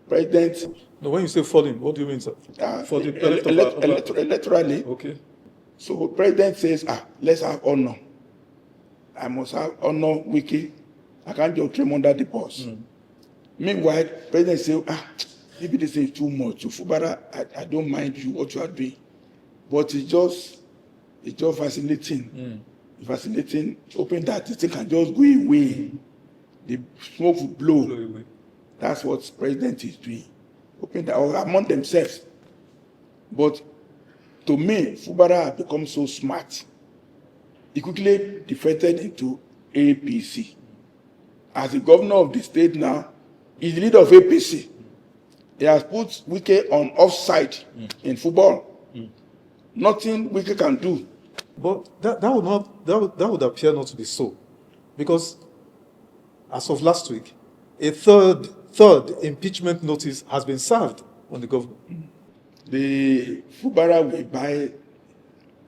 S1: President.
S2: No, when you say falling, what do you mean, sir?
S1: Electorally.
S2: Okay.
S1: So president says, let's have honor. I must have honor Wike. I can't just claim under the bus. Meanwhile, president says, maybe this is too much. So Fubara, I don't mind you what you are doing. But it's just fascinating. Fascinating, hoping that this thing can just go away. The smoke will blow away. That's what the president is doing. Hoping that, or among themselves. But to me, Fubara has become so smart. He quickly defected into APC. As the governor of the state now, he's the leader of APC. He has put Wike on offside in football. Nothing Wike can do.
S2: But that would appear not to be so, because as of last week, a third impeachment notice has been served on the governor.
S1: The Fubara will buy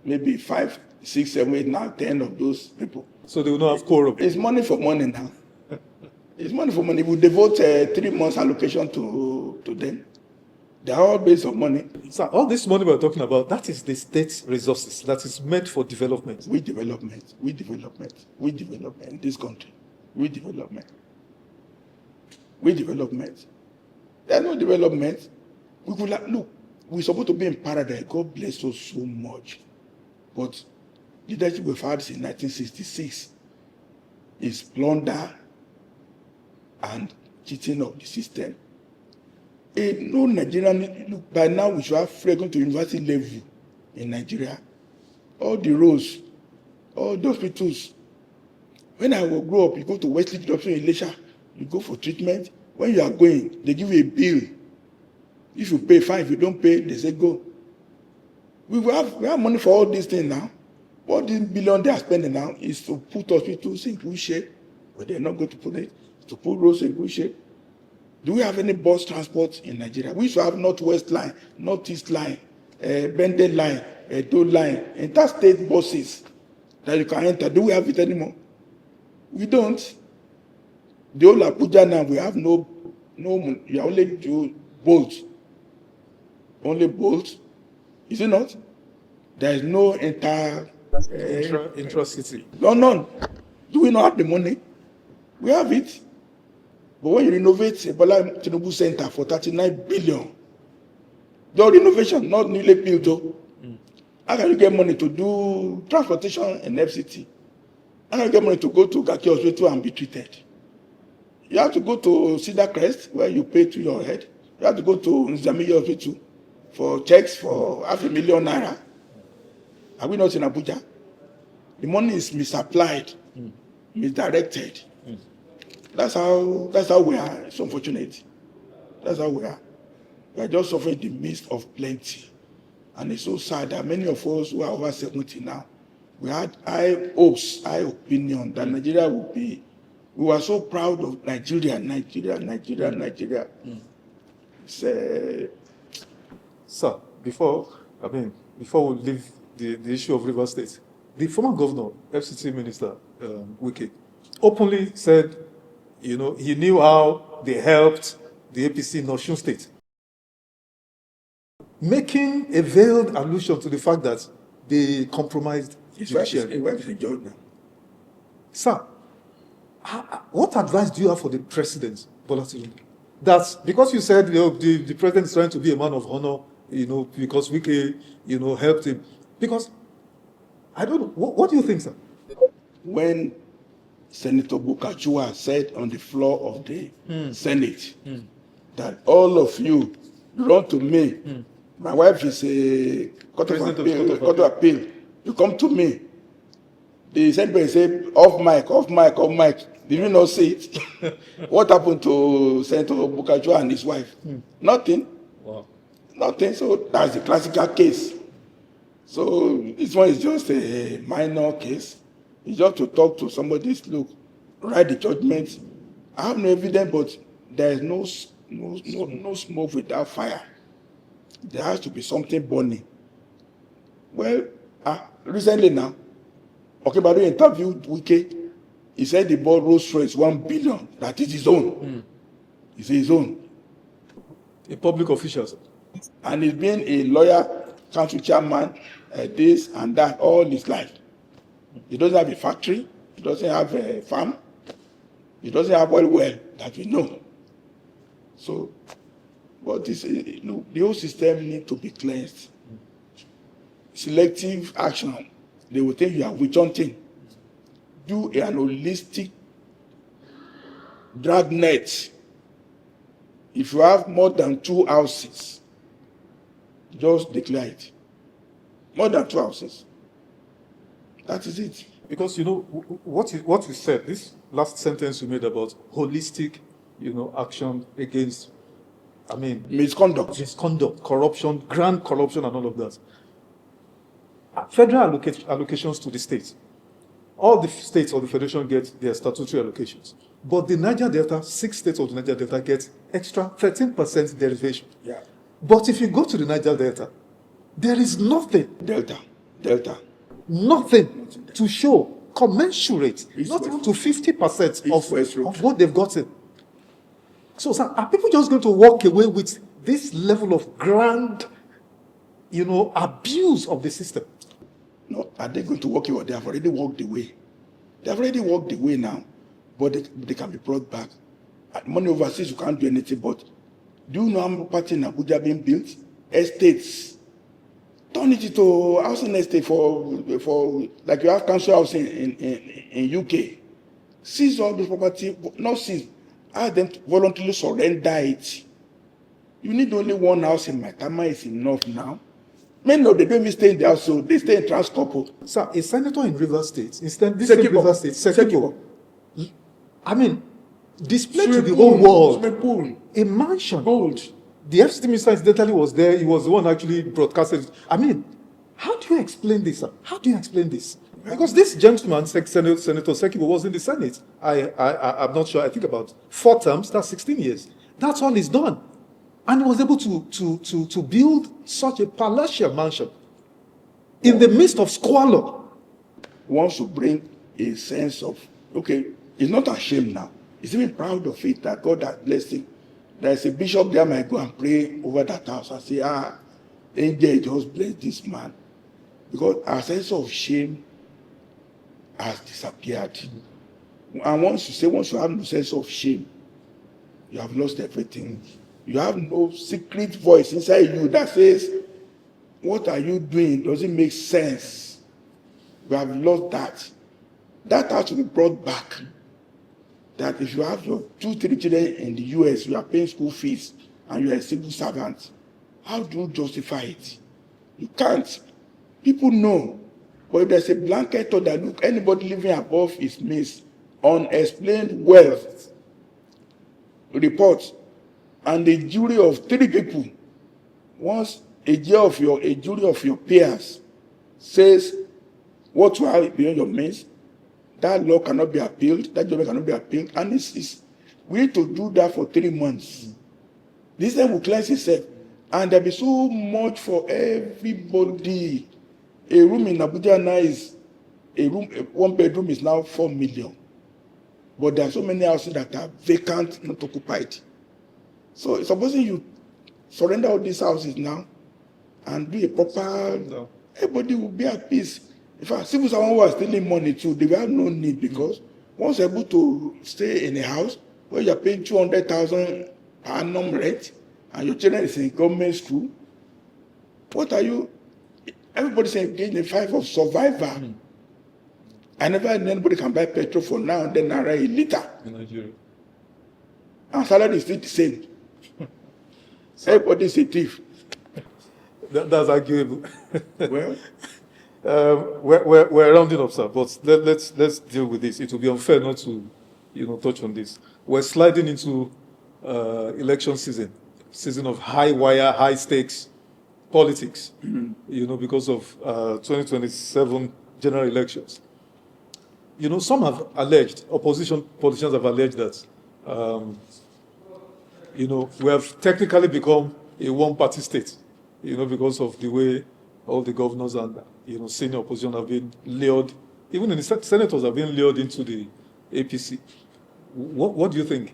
S1: maybe 5, 6, 7, 8, 9, 10 of those people.
S2: So they will not have quorum.
S1: It's money for money now. It's money for money. We devote 3 months allocation to them. They are all based on money.
S2: So all this money we're talking about, that is the state's resources that is meant for development.
S1: We development in this country. We development. There's no development. We could look. We're supposed to be in paradise. God bless us so much. But leadership we've had since 1966 is plunder and cheating of the system. No Nigerian, look, by now we should have fragrant to university level in Nigeria. All the roads, all the hospitals. When I will grow up, you go to Wesley Hospital in Elisha, you go for treatment. When you are going, they give you a bill. If you pay, fine. If you don't pay, they say go. We have money for all these things now. What this billion they are spending now is to put hospitals in good shape, but they're not going to put it, to put roads in good shape. Do we have any bus transport in Nigeria? We should have Northwest Line, Northeast Line, Bendel Line, Edo Line, interstate buses that you can enter. Do we have it anymore? We don't. The whole Abuja now, we have no, you only do bolt. Only bolt. Is it not? There is no
S2: intra-city.
S1: None. Do we not have the money? We have it. But when you renovate Ebola Tinubu Center for 39 billion, the renovation, not newly built, though. How can you get money to do transportation in FCT? How can you get money to go to Gaki Hospital and be treated? You have to go to Cedar Crest, where you pay to your head. You have to go to Nzamiya Hospital for checks for $500,000 naira. Are we not in Abuja? The money is misapplied, misdirected. That's how we are. It's unfortunate. That's how we are. We are just suffering in the midst of plenty. And it's so sad that many of us who are over 70 now, we had high hopes, high opinion that Nigeria would be. We were so proud of Nigeria.
S2: Sir, before we leave the issue of River State, the former governor, FCT minister, Wike, openly said, he knew how they helped the APC in Osun State, making a veiled allusion to the fact that they compromised judiciary.
S1: His wife is a judge now.
S2: Sir, what advice do you have for the president, Bola Tinubu? That because you said the president is trying to be a man of honor, because Wike, helped him. Because I don't know. What do you think, sir?
S1: When Senator Bukachua said on the floor of the Senate that all of you run to me. My wife is a court of appeal. You come to me. The Senate say off mic. Did you not see it? What happened to Senator Bukachua and his wife? Nothing.
S2: Wow.
S1: Nothing. So that's the classical case. So this one is just a minor case. It's just to talk to somebody. Look, write the judgment. I have no evidence, but there is no smoke without fire. There has to be something burning. Well, recently now, Okebado interviewed Wike. He said the ball Rolls Royce 1 billion. That is his own. It's his own.
S2: A public official, sir.
S1: And he's been a lawyer, council chairman, this and that all his life. He doesn't have a factory. He doesn't have a farm. He doesn't have well that we know. So, but this, the whole system needs to be cleansed. Selective action. They will think you are witch hunting. Do an holistic dragnet. If you have more than 2 houses, just declare it. More than 2 houses. That is it.
S2: Because what you said, this last sentence you made about holistic, action against, misconduct, corruption, grand corruption, and all of that. Federal allocations to the states. All the states of the federation get their statutory allocations, but the Niger Delta, 6 states of the Niger Delta get extra 13% derivation.
S1: Yeah.
S2: But if you go to the Niger Delta, there is nothing.
S1: Delta.
S2: Nothing to show commensurate, not even to 50% of what they've gotten. So, sir, are people just going to walk away with this level of grand, abuse of the system?
S1: No, are they going to walk away? They have already walked away. They have already walked away now, but they can be brought back. Money overseas, you can't do anything. But do you know how many property in Abuja being built? Estates. Turn it into housing estate for like you have council house in UK. Seize all this property, not seize. Ask them to voluntarily surrender it. You need only 1 house in Maitama is enough now. Many of them don't even stay in the house, so they stay in Transcorp.
S2: Sir, a senator in Rivers State, instead this same Rivers State, Sekibo, displayed to the whole world a mansion. Gold. The FCT minister incidentally was there. He was the one actually broadcasted. How do you explain this, sir? How do you explain this? Because this gentleman, Senator Sekibo, was in the Senate. I'm not sure. I think about 4 terms. That's 16 years. That's all he's done, and he was able to build such a palatial mansion in the midst of squalor.
S1: Wants to bring a sense of he's not ashamed now. He's even proud of it that God has blessed him. There's a bishop there might go and pray over that house and say, angel just bless this man. Because our sense of shame has disappeared. And once you have no sense of shame, you have lost everything. You have no secret voice inside you that says, what are you doing? Does it make sense? You have lost that. That has to be brought back. That if you have your 2-3 children in the US, you are paying school fees, and you are a civil servant, how do you justify it? You can't. People know. But if there's a blanket thought that, look, anybody living above his means, unexplained wealth, report, and a jury of 3 people, once a jury of your peers says what you have beyond your means, that law cannot be appealed, that judgment cannot be appealed, and we need to do that for 3 months. This time will cleanse itself, and there'll be so much for everybody. A room in Abuja now is one bedroom is now 4 million. But there are so many houses that are vacant, not occupied. So supposing you surrender all these houses now and do a proper, everybody will be at peace. In fact, civil servants who are stealing money too, they will have no need, because once you're able to stay in a house where you're paying 200,000 per annum rent and your children is in government school, what are you? Everybody's engaged in a fight of survival. I never had anybody can buy petrol for now and then naira a liter.
S2: In Nigeria.
S1: And salary is still the same. So, everybody's a thief.
S2: That's arguable.
S1: Well,
S2: we're rounding up, sir, but let's deal with this. It will be unfair not to, touch on this. We're sliding into election season of high wire, high stakes politics. Because of 2027 general elections. Some have alleged, opposition politicians have alleged that, we have technically become a one-party state, because of the way all the governors and, senior opposition have been lured, even the senators have been lured into the APC. What do you think?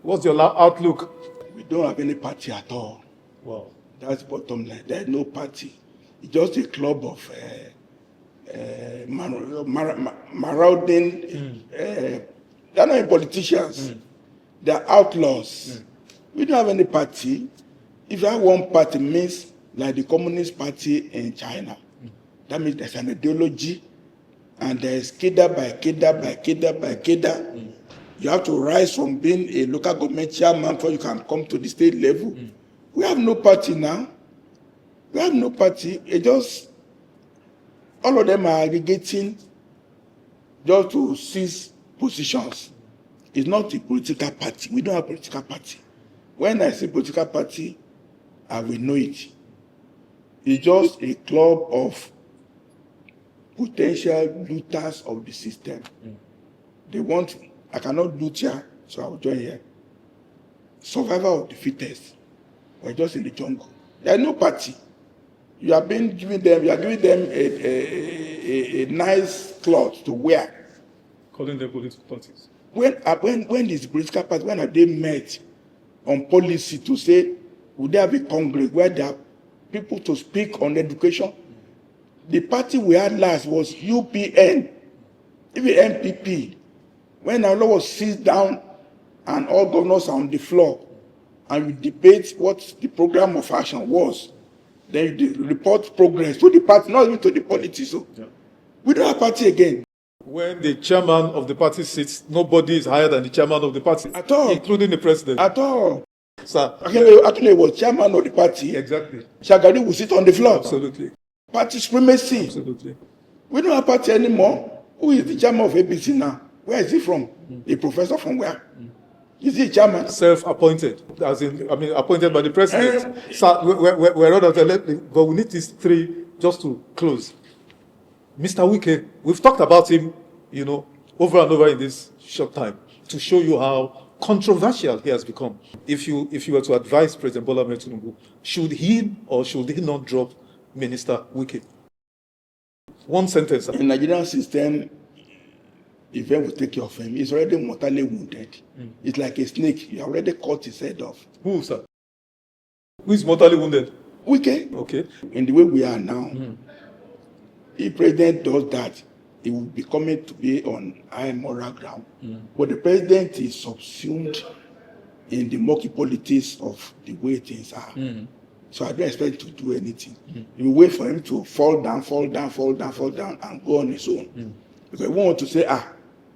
S2: What's your outlook?
S1: We don't have any party at all.
S2: Wow.
S1: That's the bottom line. There's no party. It's just a club of marauding, they're not politicians, they're outlaws. We don't have any party. If you have one party, means like the Communist Party in China. That means there's an ideology, and there's cadre by cadre by cadre by cadre. You have to rise from being a local government chairman before you can come to the state level. We have no party now. We have no party. It just, all of them are aggregating just to seize positions. It's not a political party. We don't have a political party. When I say political party, I will know it. It's just a club of potential looters of the system. They want, I cannot loot here, so I will join here. Survival of the fittest. We're just in the jungle. There is no party. You are giving them a nice cloth to wear.
S2: Calling them political parties.
S1: When is political party? When have they met on policy to say, would there be congress where there are people to speak on education? The party we had last was UPN, even MPP. When our law was seized down and all governors are on the floor, and we debate what the program of action was, then you report progress to the party, not even to the politics. So we don't have party again.
S2: When the chairman of the party sits, nobody is higher than the chairman of the party.
S1: At all.
S2: Including the president.
S1: At all.
S2: Sir.
S1: Actually, he was chairman of the party.
S2: Exactly.
S1: Shagari will sit on the floor.
S2: Absolutely.
S1: Party supremacy.
S2: Absolutely.
S1: We don't have party anymore. Who is the chairman of ABC now? Where is he from? A professor from where? Is he chairman?
S2: Self-appointed, appointed by the president. Sir, we're out of the, but we need these three just to close. Mr. Wike, we've talked about him, over and over in this short time to show you how controversial he has become. If you were to advise President Bola Ahmed Tinubu, should he or should he not drop Minister Wike? One sentence.
S1: In the Nigerian system, if one will take care of him, he's already mortally wounded. It's like a snake. You already cut his head off.
S2: Who, sir? Who is mortally wounded?
S1: Wike.
S2: Okay.
S1: In the way we are now, if president does that, he will be coming to be on high moral ground. But the president is subsumed in the murky politics of the way things are. So I don't expect to do anything. You wait for him to fall down, and go on his own. Because we want to say,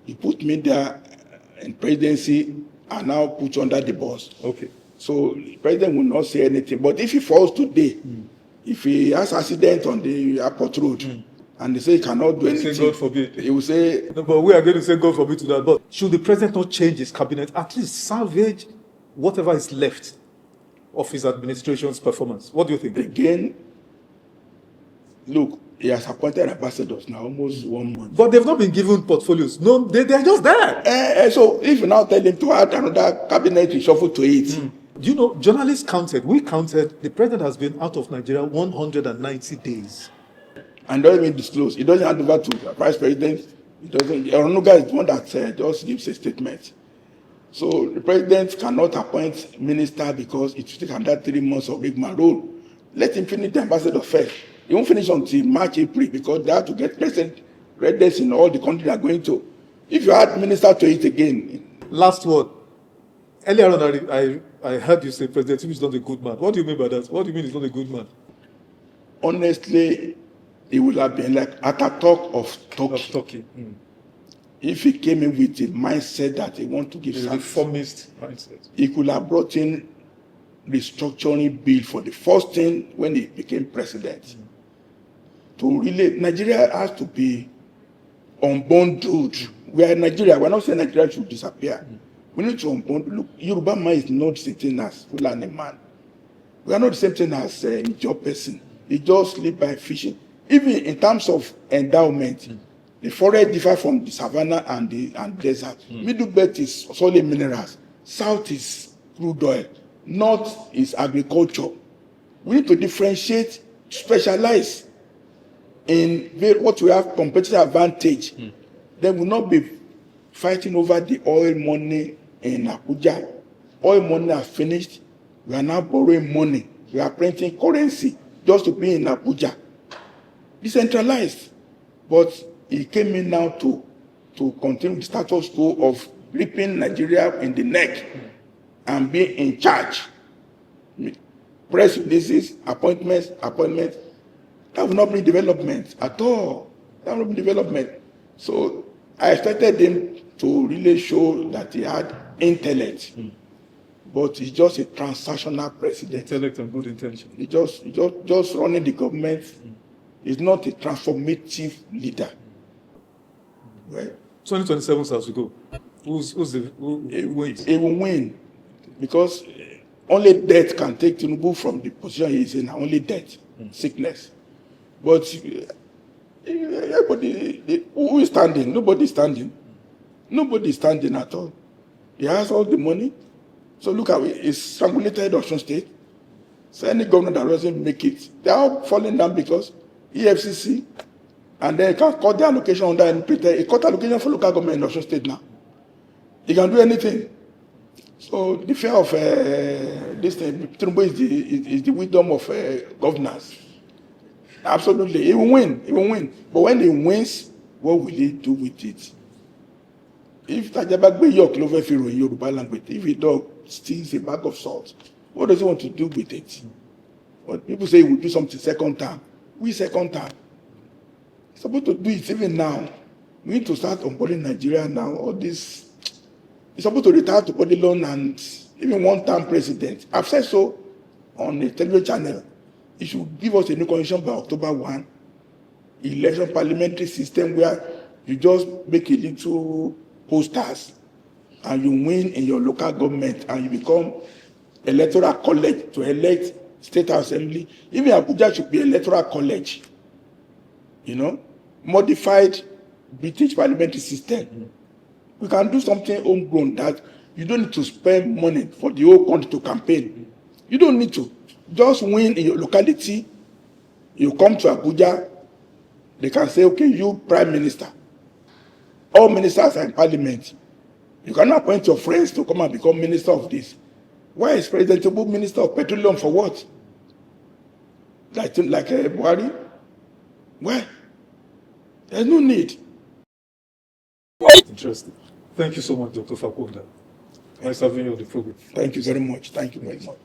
S1: he put me there in presidency and now put you under the bus.
S2: Okay.
S1: So the president will not say anything. But if he falls today, if he has accident on the airport road, and they say he cannot do anything,
S2: say God forbid.
S1: He will say...
S2: No, but we are going to say God forbid to that. But should the president not change his cabinet, at least salvage whatever is left of his administration's performance? What do you think?
S1: Again, look, he has appointed ambassadors now, almost 1 month.
S2: But they've not been given portfolios. No, they are just there.
S1: So if you now tell him to add another cabinet reshuffle to it...
S2: Do you know, journalists counted, we counted, the president has been out of Nigeria 190 days.
S1: and doesn't even disclose. He doesn't hand over to the vice president. He doesn't. Ononuga is the one that just gives a statement. So the president cannot appoint minister because it will take another 3 months of rigmarole. Role. Let him finish the ambassador first. He won't finish until March, April because they have to get president readiness in all the countries they are going to. If you add minister to it again.
S2: Last word. Earlier on, I heard you say President Tinubu is not a good man. What do you mean by that? What do you mean he's not a good man?
S1: Honestly, he would have been like Ataturk of Turkey. If he came in with a mindset that he want to give
S2: a reformist mindset,
S1: he could have brought in restructuring bill for the first thing when he became president. To really, Nigeria has to be unbundled. We are in Nigeria. We're not saying Nigeria should disappear. We need to unbundle. Look, Yoruba man is not the same thing as Fulani man. We are not the same thing as a job person. They just live by fishing. Even in terms of endowment, the forest differ from the savannah and the desert. Middle belt is solid minerals. South is crude oil. North is agriculture. We need to differentiate, specialize in what we have competitive advantage. Then we will not be fighting over the oil money in Abuja. Oil money are finished. We are now borrowing money. We are printing currency just to be in Abuja. Decentralized. But he came in now to continue the status quo of gripping Nigeria in the neck and being in charge. Press releases, appointments. That will not bring development at all. That will not bring development. So I expected him to really show that he had intellect. But he's just a transactional president.
S2: Intellect and good intention.
S1: He just running the government. He's not a transformative leader. Right?
S2: 2027 has to go. Who wins?
S1: He will win because only death can take Tinubu from the position he is in. Only death, sickness. But everybody, who is standing? Nobody is standing. Nobody is standing at all. He has all the money. So look at it. It's strangulated Osun State. So any governor that doesn't make it, they are all falling down because EFCC, and then can cut the allocation under any pretext. He cut allocation for local government in Osun State now. He can do anything. So the fear of this thing, Tinubu is the wisdom of governors. Absolutely, he will win. He will win. But when he wins, what will he do with it? If Tajabagbe York Lover Firo in Yoruba language, if a dog steals a bag of salt, what does he want to do with it? But people say he will do something second time. We second time. He's supposed to do it even now. We need to start onboarding Nigeria now. All this. He's supposed to retire to body loan and even one-time president. I've said so on a television channel. He should give us a new constitution by October 1. Election parliamentary system where you just make a little posters and you win in your local government and you become electoral college to elect state assembly. Even Abuja should be electoral college. You know, modified British parliamentary system. We can do something homegrown that you don't need to spend money for the whole country to campaign. You don't need to. Just win in your locality. You come to Abuja, they can say, okay, you prime minister. All ministers are in parliament. You cannot appoint your friends to come and become minister of this. Why is President Tinubu minister of petroleum for what? Like Buhari? Why? There's no need.
S2: Interesting. Thank you so much, Dr. Fapohunda. Nice having you on the program.
S1: Thank you very much. Thank you very much.